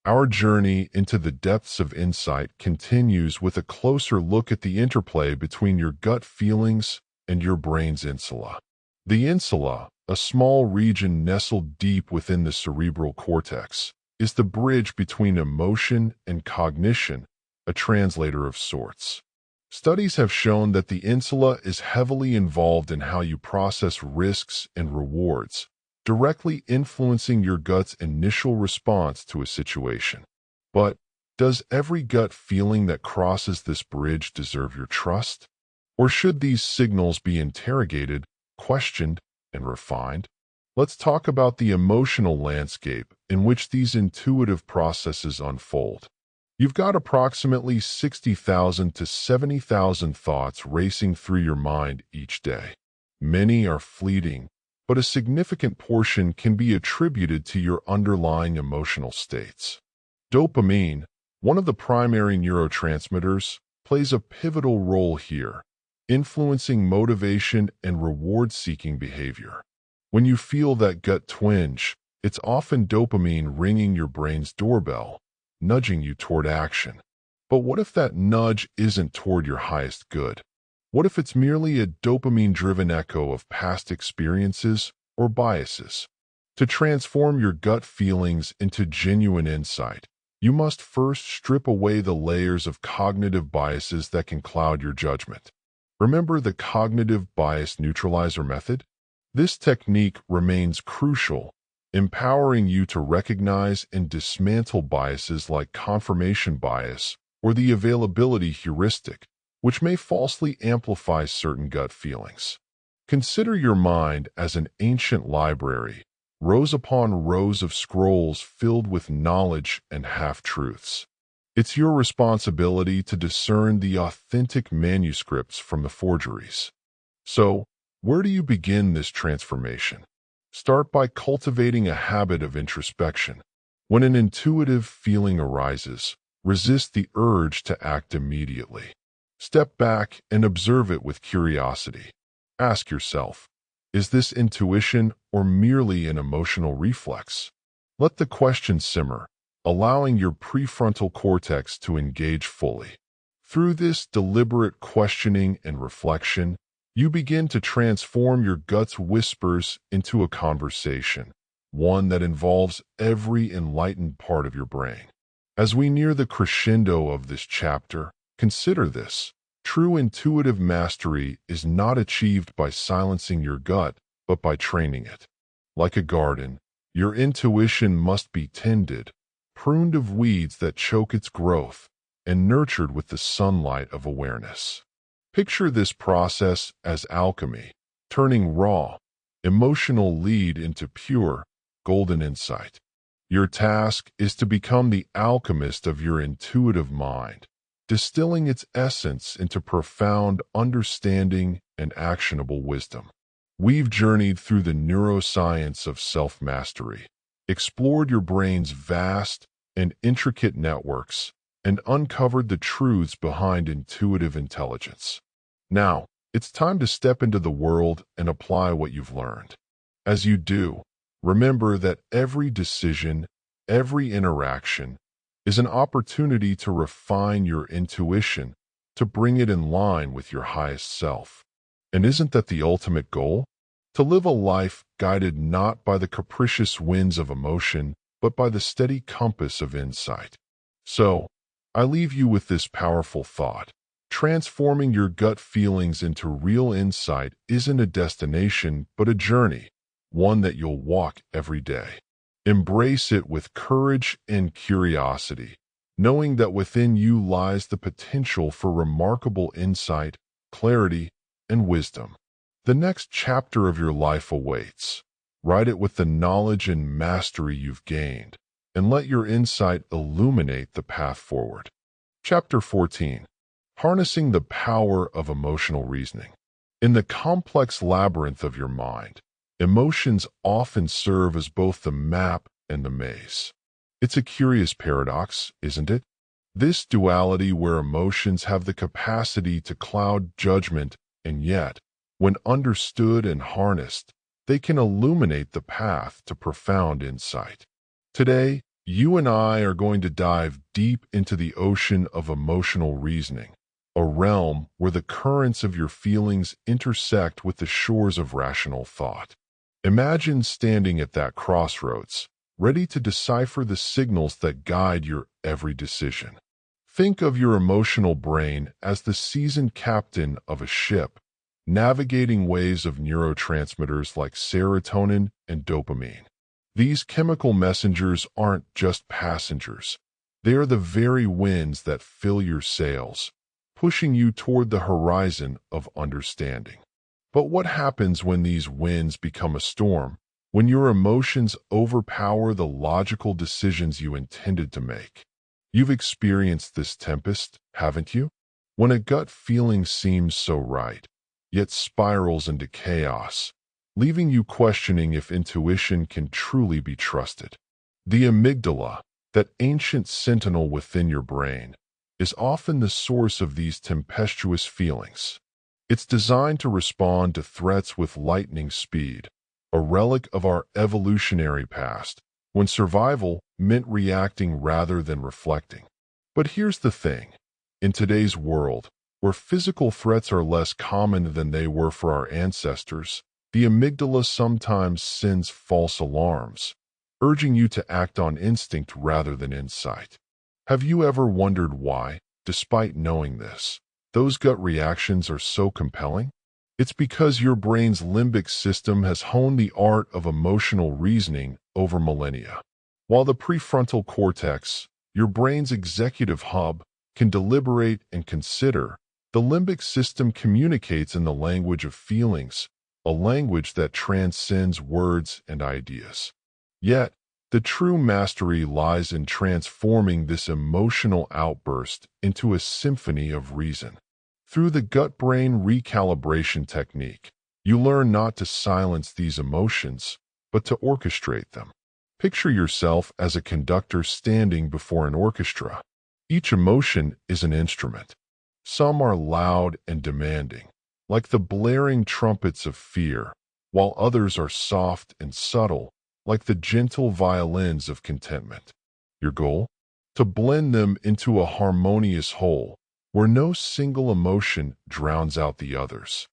Our journey into the depths of insight continues with a closer look at the interplay between your gut feelings and your brain's insula. The insula, a small region nestled deep within the cerebral cortex, is the bridge between emotion and cognition, a translator of sorts. Studies have shown that the insula is heavily involved in how you process risks and rewards, directly influencing your gut's initial response to a situation. But does every gut feeling that crosses this bridge deserve your trust? Or should these signals be interrogated, questioned, and refined? Let's talk about the emotional landscape in which these intuitive processes unfold. You've got approximately 60,000 to 70,000 thoughts racing through your mind each day. Many are fleeting, but a significant portion can be attributed to your underlying emotional states. Dopamine, one of the primary neurotransmitters, plays a pivotal role here, influencing motivation and reward-seeking behavior. When you feel that gut twinge, it's often dopamine ringing your brain's doorbell, nudging you toward action. But what if that nudge isn't toward your highest good? What if it's merely a dopamine-driven echo of past experiences or biases? To transform your gut feelings into genuine insight, you must first strip away the layers of cognitive biases that can cloud your judgment. Remember the cognitive bias neutralizer method? This technique remains crucial, empowering you to recognize and dismantle biases like confirmation bias or the availability heuristic, which may falsely amplify certain gut feelings. Consider your mind as an ancient library, rows upon rows of scrolls filled with knowledge and half-truths. It's your responsibility to discern the authentic manuscripts from the forgeries. So, where do you begin this transformation? Start by cultivating a habit of introspection. When an intuitive feeling arises, resist the urge to act immediately. Step back and observe it with curiosity. Ask yourself, is this intuition or merely an emotional reflex? Let the question simmer, allowing your prefrontal cortex to engage fully. Through this deliberate questioning and reflection, you begin to transform your gut's whispers into a conversation, one that involves every enlightened part of your brain. As we near the crescendo of this chapter, consider this. True intuitive mastery is not achieved by silencing your gut, but by training it. Like a garden, your intuition must be tended, pruned of weeds that choke its growth, and nurtured with the sunlight of awareness. Picture this process as alchemy, turning raw, emotional lead into pure, golden insight. Your task is to become the alchemist of your intuitive mind, distilling its essence into profound understanding and actionable wisdom. We've journeyed through the neuroscience of self-mastery, explored your brain's vast and intricate networks, and uncovered the truths behind intuitive intelligence. Now, it's time to step into the world and apply what you've learned. As you do, remember that every decision, every interaction, is an opportunity to refine your intuition, to bring it in line with your highest self. And isn't that the ultimate goal? To live a life guided not by the capricious winds of emotion, but by the steady compass of insight. So, I leave you with this powerful thought. Transforming your gut feelings into real insight isn't a destination, but a journey, one that you'll walk every day. Embrace it with courage and curiosity, knowing that within you lies the potential for remarkable insight, clarity, and wisdom. The next chapter of your life awaits. Write it with the knowledge and mastery you've gained, and let your insight illuminate the path forward. Chapter 14. Harnessing the Power of Emotional Reasoning. In the complex labyrinth of your mind, emotions often serve as both the map and the maze. It's a curious paradox, isn't it? This duality where emotions have the capacity to cloud judgment, and yet, when understood and harnessed, they can illuminate the path to profound insight. Today, you and I are going to dive deep into the ocean of emotional reasoning, a realm where the currents of your feelings intersect with the shores of rational thought. Imagine standing at that crossroads, ready to decipher the signals that guide your every decision. Think of your emotional brain as the seasoned captain of a ship, navigating waves of neurotransmitters like serotonin and dopamine. These chemical messengers aren't just passengers. They are the very winds that fill your sails, pushing you toward the horizon of understanding. But what happens when these winds become a storm, when your emotions overpower the logical decisions you intended to make? You've experienced this tempest, haven't you? When a gut feeling seems so right, yet spirals into chaos, leaving you questioning if intuition can truly be trusted. The amygdala, that ancient sentinel within your brain, is often the source of these tempestuous feelings. It's designed to respond to threats with lightning speed, a relic of our evolutionary past, when survival meant reacting rather than reflecting. But here's the thing. In today's world, where physical threats are less common than they were for our ancestors, the amygdala sometimes sends false alarms, urging you to act on instinct rather than insight. Have you ever wondered why, despite knowing this, those gut reactions are so compelling? It's because your brain's limbic system has honed the art of emotional reasoning over millennia. While the prefrontal cortex, your brain's executive hub, can deliberate and consider, the limbic system communicates in the language of feelings, a language that transcends words and ideas. Yet, the true mastery lies in transforming this emotional outburst into a symphony of reason. Through the gut-brain recalibration technique, you learn not to silence these emotions, but to orchestrate them. Picture yourself as a conductor standing before an orchestra. Each emotion is an instrument. Some are loud and demanding, like the blaring trumpets of fear, while others are soft and subtle, like the gentle violins of contentment. Your goal? To blend them into a harmonious whole, where no single emotion drowns out the others.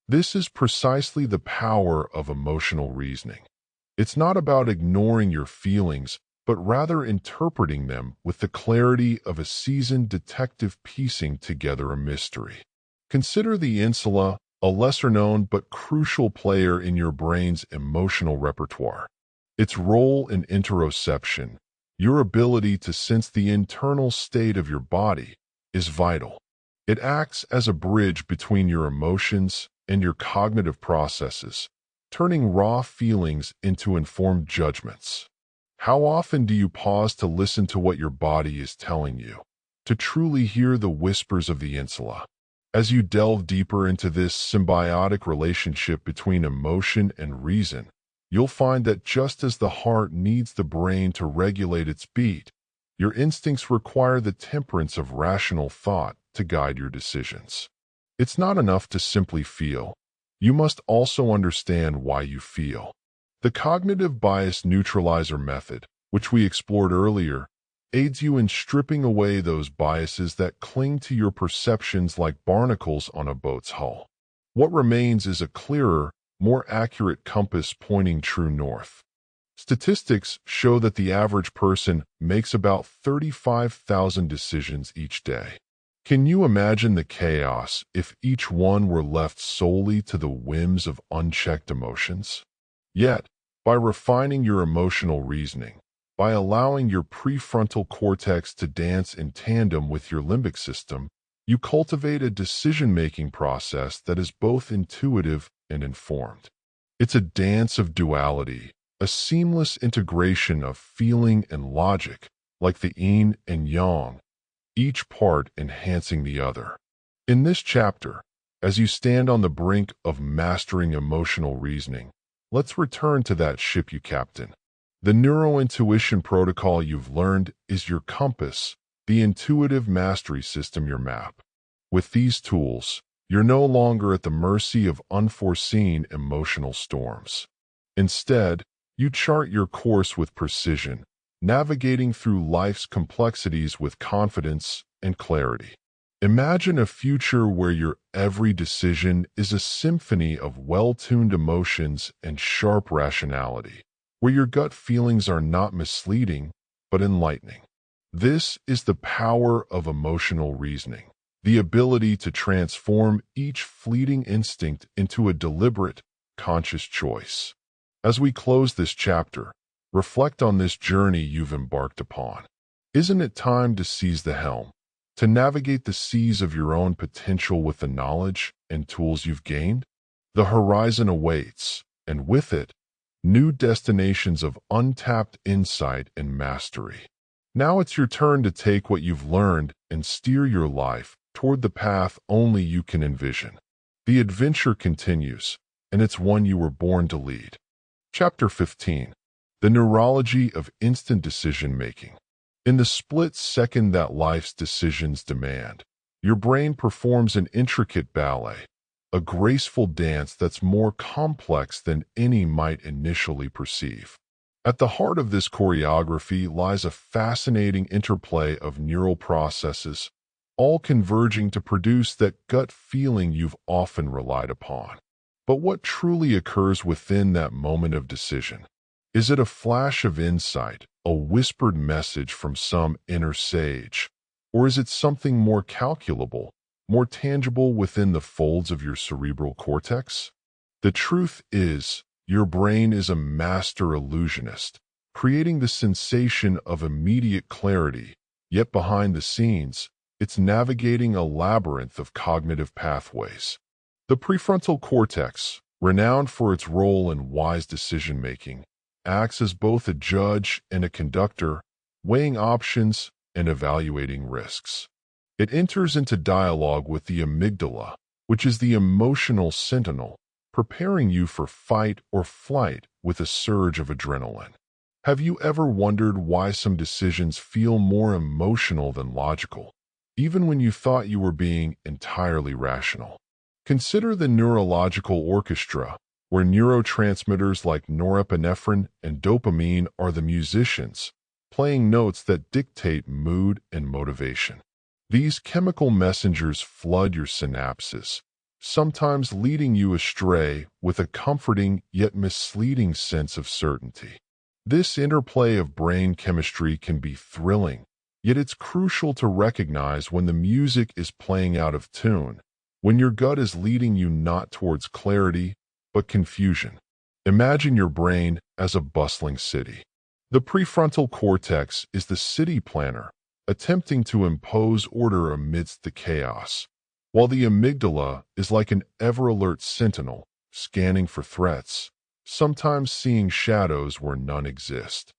This is precisely the power of emotional reasoning. It's not about ignoring your feelings, but rather interpreting them with the clarity of a seasoned detective piecing together a mystery. Consider the insula, a lesser-known but crucial player in your brain's emotional repertoire. Its role in interoception, your ability to sense the internal state of your body, is vital. It acts as a bridge between your emotions and your cognitive processes, turning raw feelings into informed judgments. How often do you pause to listen to what your body is telling you, to truly hear the whispers of the insula? As you delve deeper into this symbiotic relationship between emotion and reason, you'll find that just as the heart needs the brain to regulate its beat, your instincts require the temperance of rational thought to guide your decisions. It's not enough to simply feel. You must also understand why you feel. The cognitive bias neutralizer method, which we explored earlier, aids you in stripping away those biases that cling to your perceptions like barnacles on a boat's hull. What remains is a clearer, more accurate compass pointing true north. Statistics show that the average person makes about 35,000 decisions each day. Can you imagine the chaos if each one were left solely to the whims of unchecked emotions? Yet, by refining your emotional reasoning, by allowing your prefrontal cortex to dance in tandem with your limbic system, you cultivate a decision-making process that is both intuitive and informed. It's a dance of duality, a seamless integration of feeling and logic, like the yin and yang, each part enhancing the other. In this chapter, as you stand on the brink of mastering emotional reasoning, let's return to that ship you captain. The neurointuition protocol you've learned is your compass, the intuitive mastery system your map. With these tools, you're no longer at the mercy of unforeseen emotional storms. Instead, you chart your course with precision, navigating through life's complexities with confidence and clarity. Imagine a future where your every decision is a symphony of well-tuned emotions and sharp rationality, where your gut feelings are not misleading, but enlightening. This is the power of emotional reasoning, the ability to transform each fleeting instinct into a deliberate, conscious choice. As we close this chapter, reflect on this journey you've embarked upon. Isn't it time to seize the helm, to navigate the seas of your own potential with the knowledge and tools you've gained? The horizon awaits, and with it, new destinations of untapped insight and mastery. Now it's your turn to take what you've learned and steer your life toward the path only you can envision. The adventure continues, and it's one you were born to lead. Chapter 15. The Neurology of Instant Decision-Making. In the split second that life's decisions demand, your brain performs an intricate ballet, a graceful dance that's more complex than any might initially perceive. At the heart of this choreography lies a fascinating interplay of neural processes, all converging to produce that gut feeling you've often relied upon. But what truly occurs within that moment of decision? Is it a flash of insight, a whispered message from some inner sage, or is it something more calculable, more tangible within the folds of your cerebral cortex? The truth is, your brain is a master illusionist, creating the sensation of immediate clarity, yet behind the scenes, it's navigating a labyrinth of cognitive pathways. The prefrontal cortex, renowned for its role in wise decision-making, acts as both a judge and a conductor, weighing options and evaluating risks. It enters into dialogue with the amygdala, which is the emotional sentinel, preparing you for fight or flight with a surge of adrenaline. Have you ever wondered why some decisions feel more emotional than logical, even when you thought you were being entirely rational? Consider the neurological orchestra, where neurotransmitters like norepinephrine and dopamine are the musicians, playing notes that dictate mood and motivation. These chemical messengers flood your synapses, sometimes leading you astray with a comforting yet misleading sense of certainty. This interplay of brain chemistry can be thrilling, yet it's crucial to recognize when the music is playing out of tune, when your gut is leading you not towards clarity, but confusion. Imagine your brain as a bustling city. The prefrontal cortex is the city planner, attempting to impose order amidst the chaos, while the amygdala is like an ever-alert sentinel, scanning for threats, sometimes seeing shadows where none exist.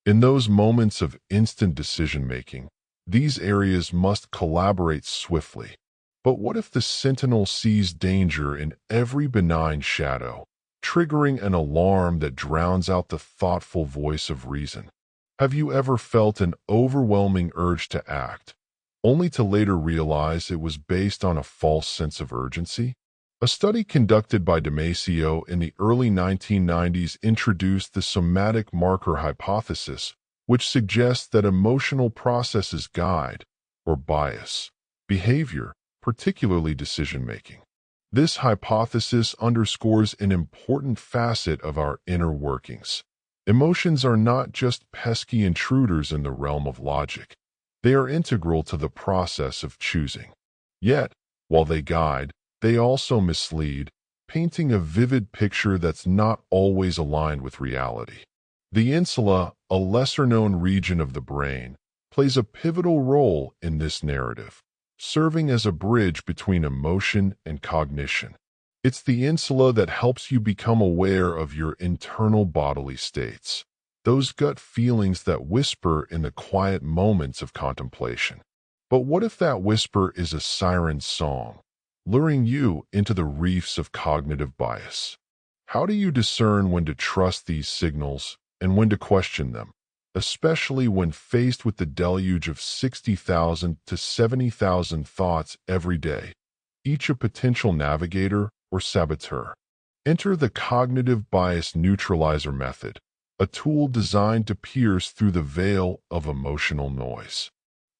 In those moments of instant decision-making, these areas must collaborate swiftly. But what if the sentinel sees danger in every benign shadow, triggering an alarm that drowns out the thoughtful voice of reason? Have you ever felt an overwhelming urge to act, only to later realize it was based on a false sense of urgency? A study conducted by Damasio in the early 1990s introduced the somatic marker hypothesis, which suggests that emotional processes guide, or bias, behavior, particularly decision-making. This hypothesis underscores an important facet of our inner workings. Emotions are not just pesky intruders in the realm of logic. They are integral to the process of choosing. Yet, while they guide, they also mislead, painting a vivid picture that's not always aligned with reality. The insula, a lesser-known region of the brain, plays a pivotal role in this narrative, serving as a bridge between emotion and cognition. It's the insula that helps you become aware of your internal bodily states, those gut feelings that whisper in the quiet moments of contemplation. But what if that whisper is a siren's song, luring you into the reefs of cognitive bias? How do you discern when to trust these signals and when to question them, especially when faced with the deluge of 60,000 to 70,000 thoughts every day, each a potential navigator or saboteur? Enter the cognitive bias neutralizer method, a tool designed to pierce through the veil of emotional noise.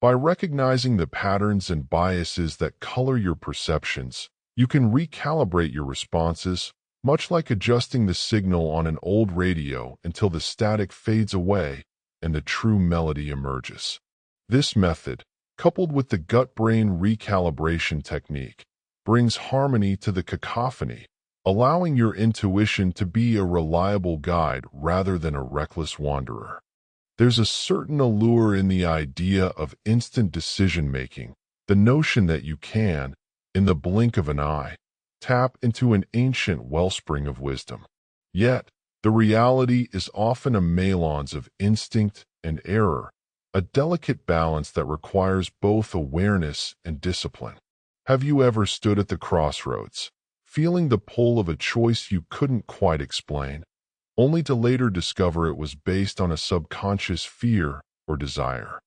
By recognizing the patterns and biases that color your perceptions, you can recalibrate your responses, much like adjusting the signal on an old radio until the static fades away and the true melody emerges. This method, coupled with the gut-brain recalibration technique, brings harmony to the cacophony, allowing your intuition to be a reliable guide rather than a reckless wanderer. There's a certain allure in the idea of instant decision-making, the notion that you can, in the blink of an eye, tap into an ancient wellspring of wisdom. Yet, the reality is often a melange of instinct and error, a delicate balance that requires both awareness and discipline. Have you ever stood at the crossroads, feeling the pull of a choice you couldn't quite explain, only to later discover it was based on a subconscious fear or desire?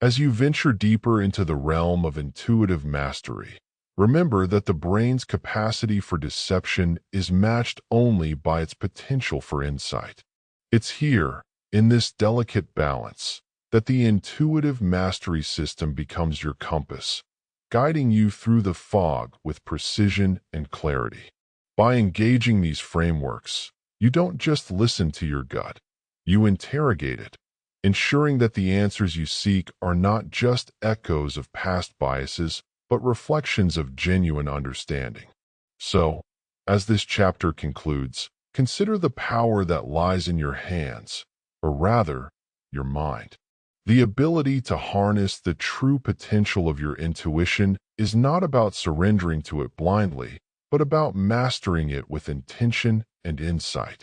As you venture deeper into the realm of intuitive mastery, remember that the brain's capacity for deception is matched only by its potential for insight. It's here, in this delicate balance, that the intuitive mastery system becomes your compass, guiding you through the fog with precision and clarity. By engaging these frameworks, you don't just listen to your gut, you interrogate it, ensuring that the answers you seek are not just echoes of past biases, but reflections of genuine understanding. So, as this chapter concludes, consider the power that lies in your hands, or rather, your mind. The ability to harness the true potential of your intuition is not about surrendering to it blindly, but about mastering it with intention and insight.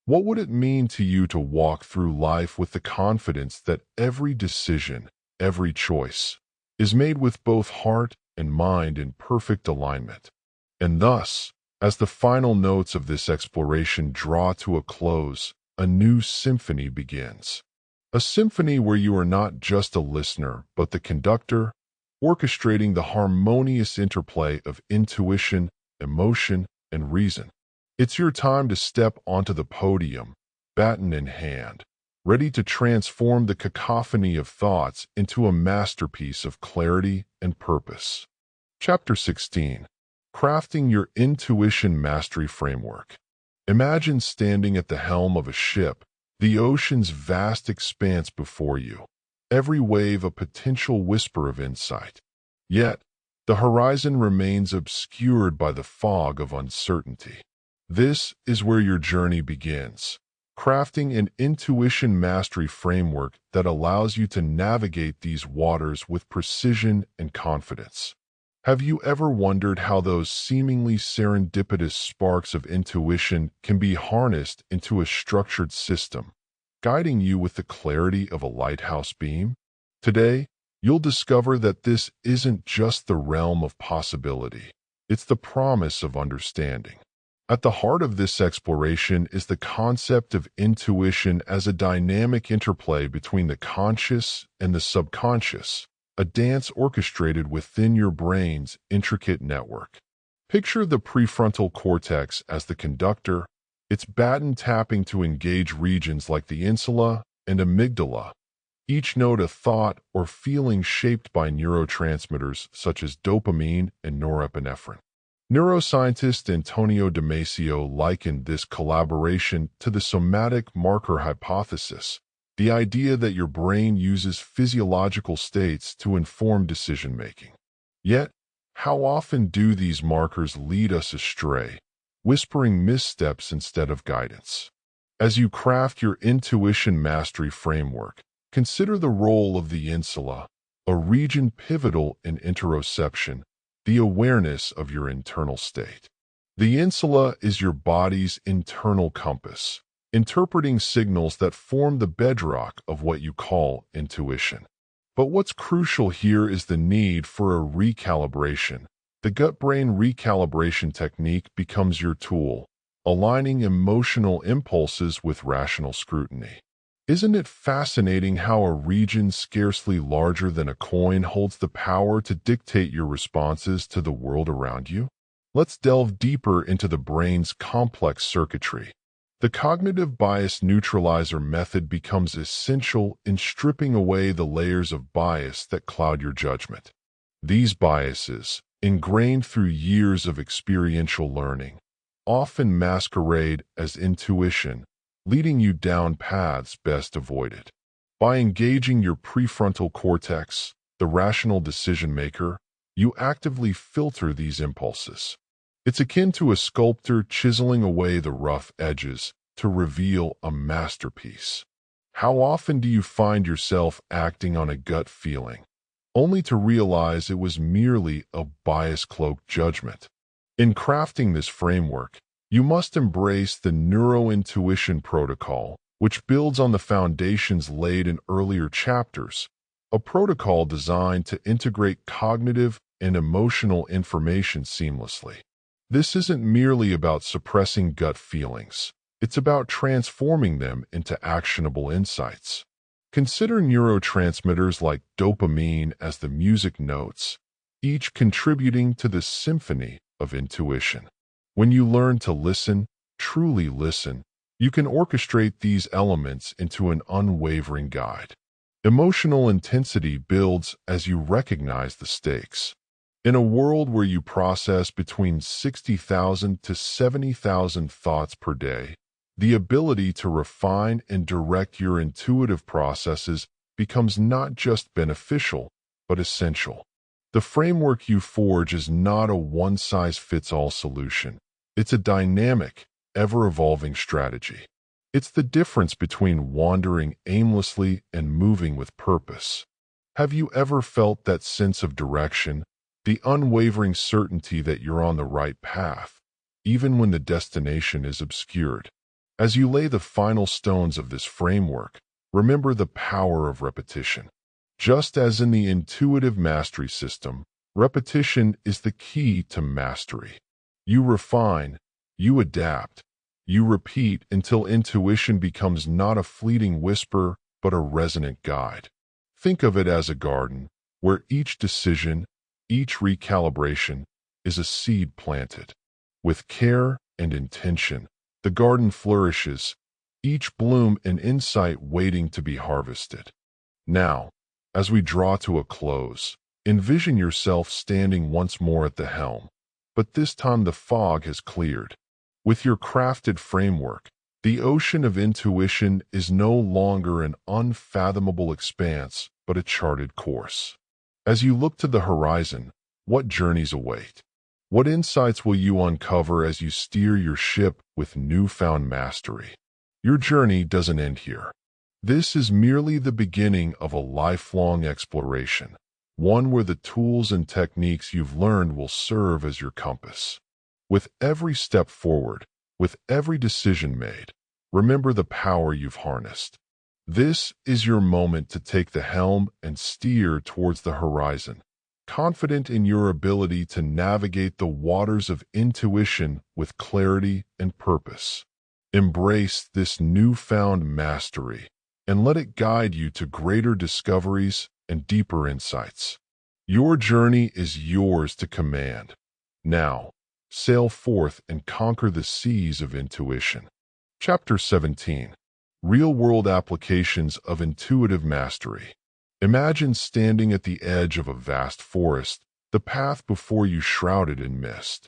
What would it mean to you to walk through life with the confidence that every decision, every choice, is made with both heart and mind in perfect alignment? And thus, as the final notes of this exploration draw to a close, a new symphony begins. A symphony where you are not just a listener, but the conductor, orchestrating the harmonious interplay of intuition, emotion, and reason. It's your time to step onto the podium, baton in hand, ready to transform the cacophony of thoughts into a masterpiece of clarity and purpose. Chapter 16. Crafting Your Intuition Mastery Framework. Imagine standing at the helm of a ship, the ocean's vast expanse before you, every wave a potential whisper of insight. Yet, the horizon remains obscured by the fog of uncertainty. This is where your journey begins, crafting an intuition mastery framework that allows you to navigate these waters with precision and confidence. Have you ever wondered how those seemingly serendipitous sparks of intuition can be harnessed into a structured system, guiding you with the clarity of a lighthouse beam? Today, you'll discover that this isn't just the realm of possibility. It's the promise of understanding. At the heart of this exploration is the concept of intuition as a dynamic interplay between the conscious and the subconscious, a dance orchestrated within your brain's intricate network. Picture the prefrontal cortex as the conductor, its baton tapping to engage regions like the insula and amygdala, each note a thought or feeling shaped by neurotransmitters such as dopamine and norepinephrine. Neuroscientist Antonio Damasio likened this collaboration to the somatic marker hypothesis, the idea that your brain uses physiological states to inform decision-making. Yet, how often do these markers lead us astray, whispering missteps instead of guidance? As you craft your intuition mastery framework, consider the role of the insula, a region pivotal in interoception, the awareness of your internal state. The insula is your body's internal compass, interpreting signals that form the bedrock of what you call intuition. But what's crucial here is the need for a recalibration. The gut-brain recalibration technique becomes your tool, aligning emotional impulses with rational scrutiny. Isn't it fascinating how a region scarcely larger than a coin holds the power to dictate your responses to the world around you? Let's delve deeper into the brain's complex circuitry. The cognitive bias neutralizer method becomes essential in stripping away the layers of bias that cloud your judgment. These biases, ingrained through years of experiential learning, often masquerade as intuition, leading you down paths best avoided. By engaging your prefrontal cortex, the rational decision-maker, you actively filter these impulses. It's akin to a sculptor chiseling away the rough edges to reveal a masterpiece. How often do you find yourself acting on a gut feeling, only to realize it was merely a bias-cloaked judgment? In crafting this framework, you must embrace the neurointuition protocol, which builds on the foundations laid in earlier chapters, a protocol designed to integrate cognitive and emotional information seamlessly. This isn't merely about suppressing gut feelings. It's about transforming them into actionable insights. Consider neurotransmitters like dopamine as the music notes, each contributing to the symphony of intuition. When you learn to listen, truly listen, you can orchestrate these elements into an unwavering guide. Emotional intensity builds as you recognize the stakes. In a world where you process between 60,000 to 70,000 thoughts per day, the ability to refine and direct your intuitive processes becomes not just beneficial, but essential. The framework you forge is not a one-size-fits-all solution. It's a dynamic, ever-evolving strategy. It's the difference between wandering aimlessly and moving with purpose. Have you ever felt that sense of direction, the unwavering certainty that you're on the right path, even when the destination is obscured? As you lay the final stones of this framework, remember the power of repetition. Just as in the intuitive mastery system, repetition is the key to mastery. You refine, you adapt, you repeat until intuition becomes not a fleeting whisper, but a resonant guide. Think of it as a garden, where each decision, each recalibration, is a seed planted. With care and intention, the garden flourishes, each bloom an insight waiting to be harvested. Now, as we draw to a close, envision yourself standing once more at the helm, but this time the fog has cleared. With your crafted framework, the ocean of intuition is no longer an unfathomable expanse, but a charted course. As you look to the horizon, what journeys await? What insights will you uncover as you steer your ship with newfound mastery? Your journey doesn't end here. This is merely the beginning of a lifelong exploration, one where the tools and techniques you've learned will serve as your compass. With every step forward, with every decision made, remember the power you've harnessed. This is your moment to take the helm and steer towards the horizon, confident in your ability to navigate the waters of intuition with clarity and purpose. Embrace this newfound mastery and let it guide you to greater discoveries and deeper insights. Your journey is yours to command. Now, sail forth and conquer the seas of intuition. Chapter 17. Real-world applications of intuitive mastery. Imagine standing at the edge of a vast forest, the path before you shrouded in mist.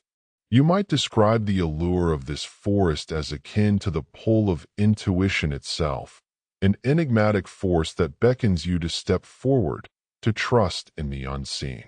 You might describe the allure of this forest as akin to the pull of intuition itself, an enigmatic force that beckons you to step forward, to trust in the unseen.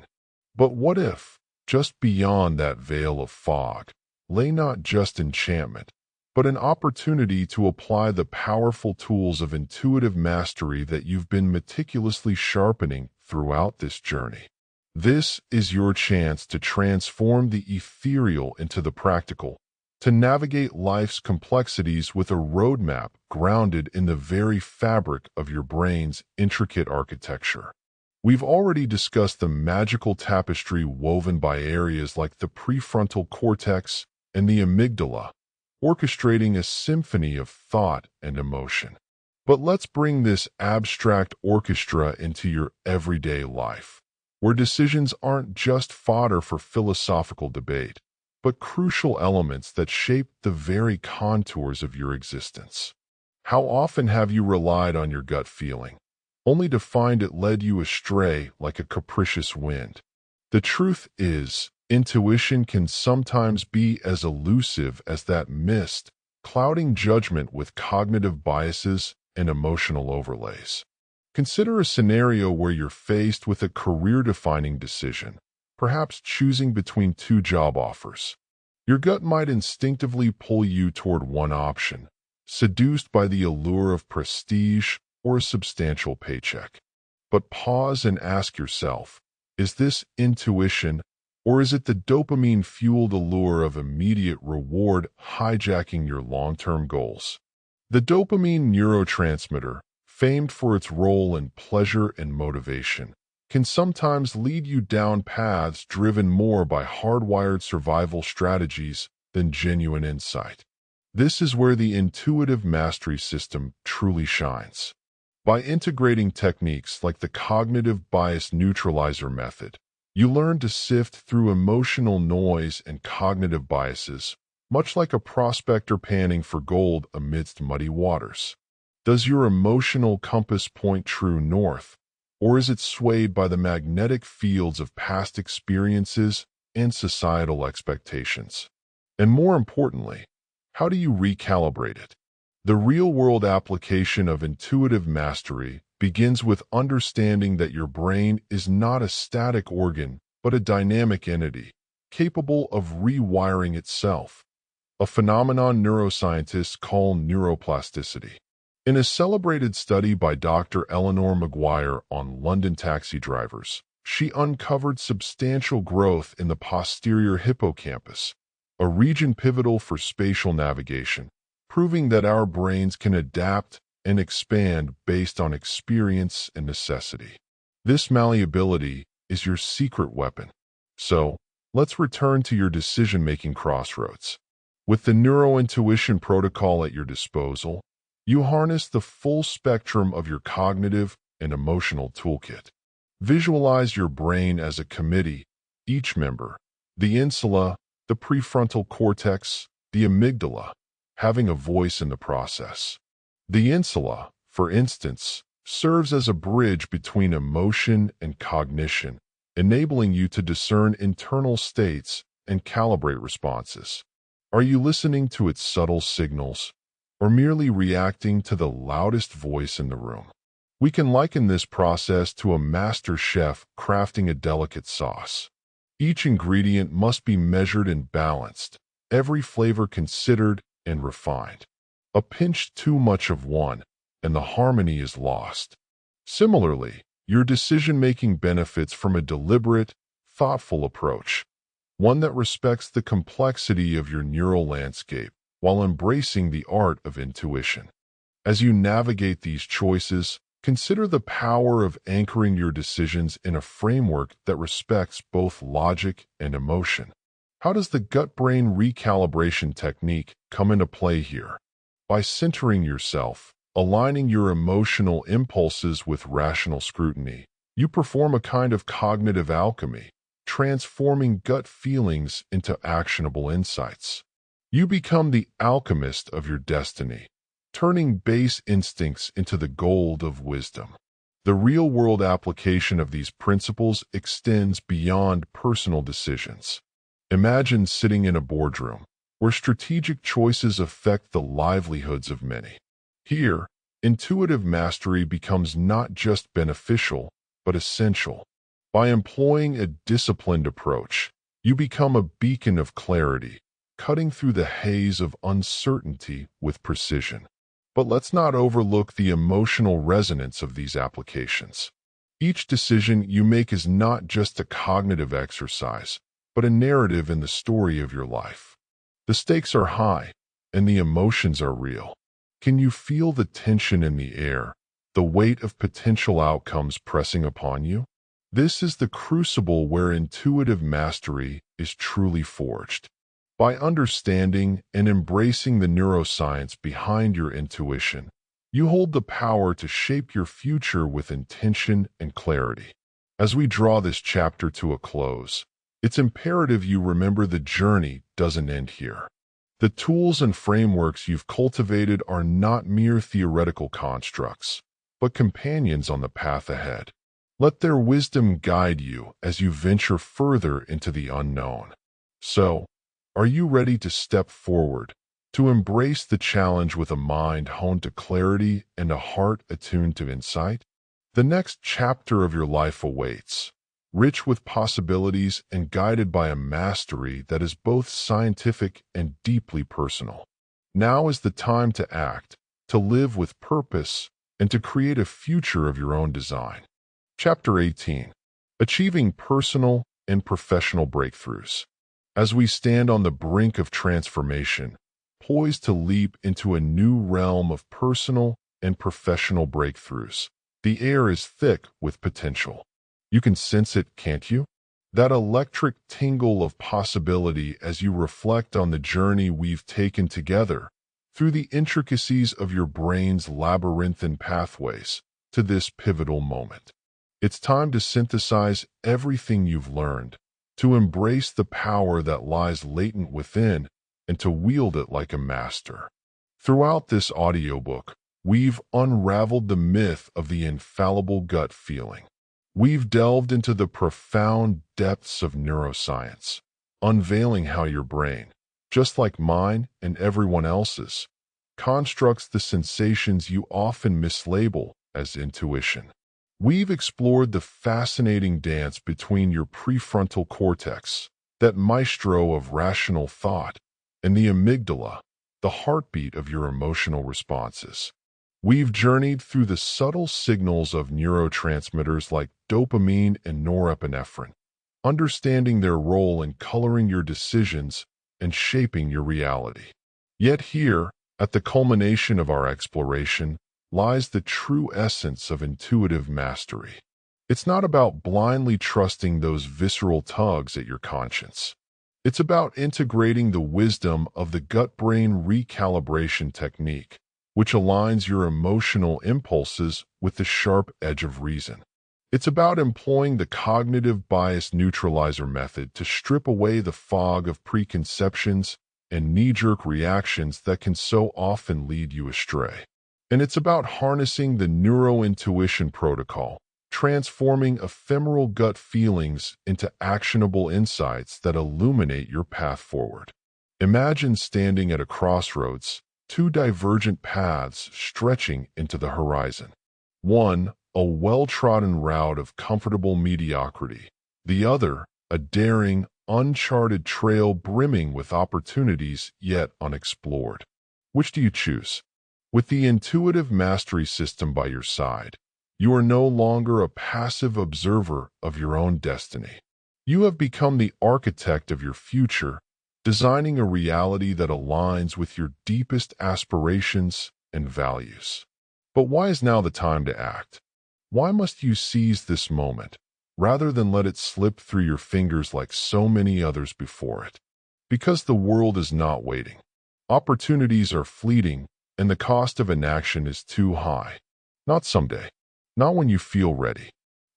But what if, just beyond that veil of fog, lay not just enchantment, but an opportunity to apply the powerful tools of intuitive mastery that you've been meticulously sharpening throughout this journey? This is your chance to transform the ethereal into the practical, to navigate life's complexities with a roadmap grounded in the very fabric of your brain's intricate architecture. We've already discussed the magical tapestry woven by areas like the prefrontal cortex and the amygdala, orchestrating a symphony of thought and emotion. But let's bring this abstract orchestra into your everyday life, where decisions aren't just fodder for philosophical debate, but crucial elements that shape the very contours of your existence. How often have you relied on your gut feeling, only to find it led you astray like a capricious wind? The truth is, intuition can sometimes be as elusive as that mist, clouding judgment with cognitive biases and emotional overlays. Consider a scenario where you're faced with a career-defining decision, perhaps choosing between two job offers. Your gut might instinctively pull you toward one option, seduced by the allure of prestige or a substantial paycheck. But pause and ask yourself, is this intuition, or is it the dopamine-fueled allure of immediate reward hijacking your long-term goals? The dopamine neurotransmitter, famed for its role in pleasure and motivation, can sometimes lead you down paths driven more by hardwired survival strategies than genuine insight. This is where the intuitive mastery system truly shines. By integrating techniques like the cognitive bias neutralizer method, you learn to sift through emotional noise and cognitive biases, much like a prospector panning for gold amidst muddy waters. Does your emotional compass point true north, or is it swayed by the magnetic fields of past experiences and societal expectations? And more importantly, how do you recalibrate it? The real-world application of intuitive mastery begins with understanding that your brain is not a static organ, but a dynamic entity, capable of rewiring itself. a phenomenon neuroscientists call neuroplasticity. In a celebrated study by Dr. Eleanor Maguire on London taxi drivers, she uncovered substantial growth in the posterior hippocampus, a region pivotal for spatial navigation, proving that our brains can adapt and expand based on experience and necessity. This malleability is your secret weapon. So, let's return to your decision-making crossroads. With the neurointuition protocol at your disposal, you harness the full spectrum of your cognitive and emotional toolkit. Visualize your brain as a committee, each member, the insula, the prefrontal cortex, the amygdala, having a voice in the process. The insula, for instance, serves as a bridge between emotion and cognition, enabling you to discern internal states and calibrate responses. Are you listening to its subtle signals, or merely reacting to the loudest voice in the room? We can liken this process to a master chef crafting a delicate sauce. Each ingredient must be measured and balanced, every flavor considered and refined. A pinch too much of one, and the harmony is lost. Similarly, your decision-making benefits from a deliberate, thoughtful approach, one that respects the complexity of your neural landscape while embracing the art of intuition. As you navigate these choices, consider the power of anchoring your decisions in a framework that respects both logic and emotion. How does the gut-brain recalibration technique come into play here? By centering yourself, aligning your emotional impulses with rational scrutiny, you perform a kind of cognitive alchemy, transforming gut feelings into actionable insights. You become the alchemist of your destiny, turning base instincts into the gold of wisdom. The real-world application of these principles extends beyond personal decisions. Imagine sitting in a boardroom, where strategic choices affect the livelihoods of many. Here, intuitive mastery becomes not just beneficial, but essential. By employing a disciplined approach, you become a beacon of clarity, cutting through the haze of uncertainty with precision. But let's not overlook the emotional resonance of these applications. Each decision you make is not just a cognitive exercise, but a narrative in the story of your life. The stakes are high, and the emotions are real. Can you feel the tension in the air, the weight of potential outcomes pressing upon you? This is the crucible where intuitive mastery is truly forged. By understanding and embracing the neuroscience behind your intuition, you hold the power to shape your future with intention and clarity. As we draw this chapter to a close, it's imperative you remember the journey doesn't end here. The tools and frameworks you've cultivated are not mere theoretical constructs, but companions on the path ahead. Let their wisdom guide you as you venture further into the unknown. So, are you ready to step forward, to embrace the challenge with a mind honed to clarity and a heart attuned to insight? The next chapter of your life awaits, rich with possibilities and guided by a mastery that is both scientific and deeply personal. Now is the time to act, to live with purpose, and to create a future of your own design. Chapter 18. Achieving Personal and Professional Breakthroughs. As we stand on the brink of transformation, poised to leap into a new realm of personal and professional breakthroughs, the air is thick with potential. You can sense it, can't you? That electric tingle of possibility as you reflect on the journey we've taken together, through the intricacies of your brain's labyrinthine pathways, to this pivotal moment. It's time to synthesize everything you've learned, to embrace the power that lies latent within, and to wield it like a master. Throughout this audiobook, we've unraveled the myth of the infallible gut feeling. We've delved into the profound depths of neuroscience, unveiling how your brain, just like mine and everyone else's, constructs the sensations you often mislabel as intuition. We've explored the fascinating dance between your prefrontal cortex, that maestro of rational thought, and the amygdala, the heartbeat of your emotional responses. We've journeyed through the subtle signals of neurotransmitters like dopamine and norepinephrine, understanding their role in coloring your decisions and shaping your reality. Yet here, at the culmination of our exploration, lies the true essence of intuitive mastery. It's not about blindly trusting those visceral tugs at your conscience. It's about integrating the wisdom of the gut-brain recalibration technique, which aligns your emotional impulses with the sharp edge of reason. It's about employing the cognitive bias neutralizer method to strip away the fog of preconceptions and knee-jerk reactions that can so often lead you astray. And it's about harnessing the neurointuition protocol, transforming ephemeral gut feelings into actionable insights that illuminate your path forward. Imagine standing at a crossroads, two divergent paths stretching into the horizon. One, a well-trodden route of comfortable mediocrity. The other, a daring, uncharted trail brimming with opportunities yet unexplored. Which do you choose? With the intuitive mastery system by your side, you are no longer a passive observer of your own destiny. You have become the architect of your future, designing a reality that aligns with your deepest aspirations and values. But why is now the time to act? Why must you seize this moment, rather than let it slip through your fingers like so many others before it? Because the world is not waiting. Opportunities are fleeting, and the cost of inaction is too high. Not someday. Not when you feel ready.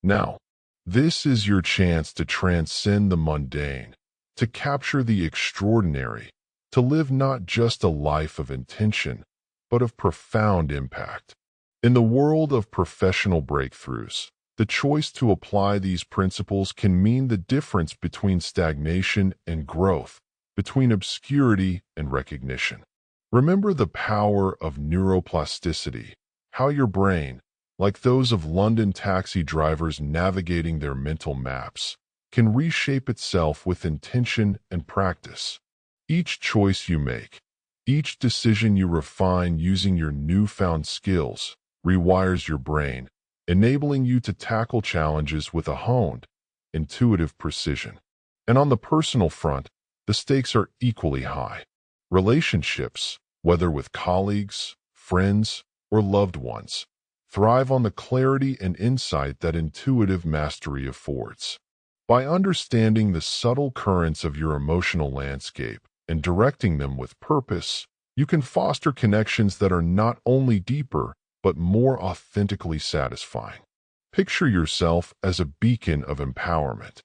Now. This is your chance to transcend the mundane, to capture the extraordinary, to live not just a life of intention, but of profound impact. In the world of professional breakthroughs, the choice to apply these principles can mean the difference between stagnation and growth, between obscurity and recognition. Remember the power of neuroplasticity, how your brain, like those of London taxi drivers navigating their mental maps, can reshape itself with intention and practice. Each choice you make, each decision you refine using your newfound skills, rewires your brain, enabling you to tackle challenges with a honed, intuitive precision. And on the personal front, the stakes are equally high. Relationships, whether with colleagues, friends, or loved ones, thrive on the clarity and insight that intuitive mastery affords. By understanding the subtle currents of your emotional landscape and directing them with purpose, you can foster connections that are not only deeper, but more authentically satisfying. Picture yourself as a beacon of empowerment.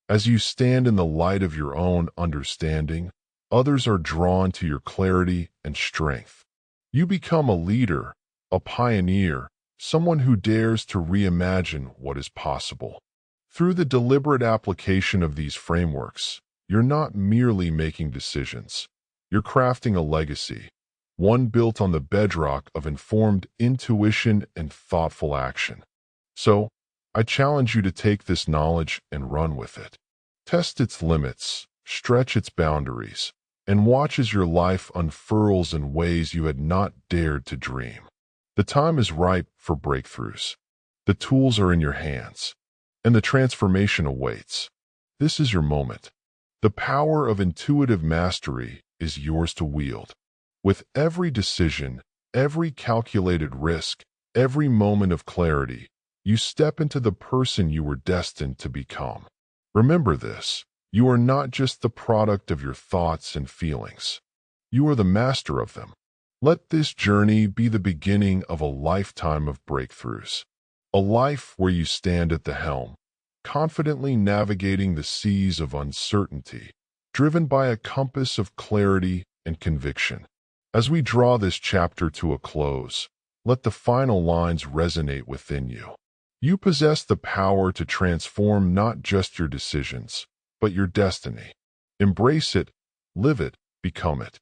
As you stand in the light of your own understanding, others are drawn to your clarity and strength. You become a leader, a pioneer, someone who dares to reimagine what is possible. Through the deliberate application of these frameworks, you're not merely making decisions. You're crafting a legacy, one built on the bedrock of informed intuition and thoughtful action. So, I challenge you to take this knowledge and run with it. Test its limits, stretch its boundaries, and watch as your life unfurls in ways you had not dared to dream. The time is ripe for breakthroughs. The tools are in your hands, and the transformation awaits. This is your moment. The power of intuitive mastery is yours to wield. With every decision, every calculated risk, every moment of clarity, you step into the person you were destined to become. Remember this, you are not just the product of your thoughts and feelings. You are the master of them. Let this journey be the beginning of a lifetime of breakthroughs. A life where you stand at the helm, confidently navigating the seas of uncertainty, driven by a compass of clarity and conviction. As we draw this chapter to a close, let the final lines resonate within you. You possess the power to transform not just your decisions, but your destiny. Embrace it, live it, become it.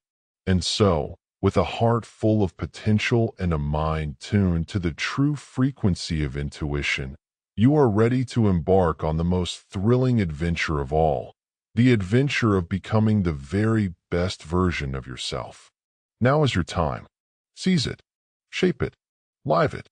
And so, with a heart full of potential and a mind tuned to the true frequency of intuition, you are ready to embark on the most thrilling adventure of all, the adventure of becoming the very best version of yourself. Now is your time. Seize it, shape it, live it.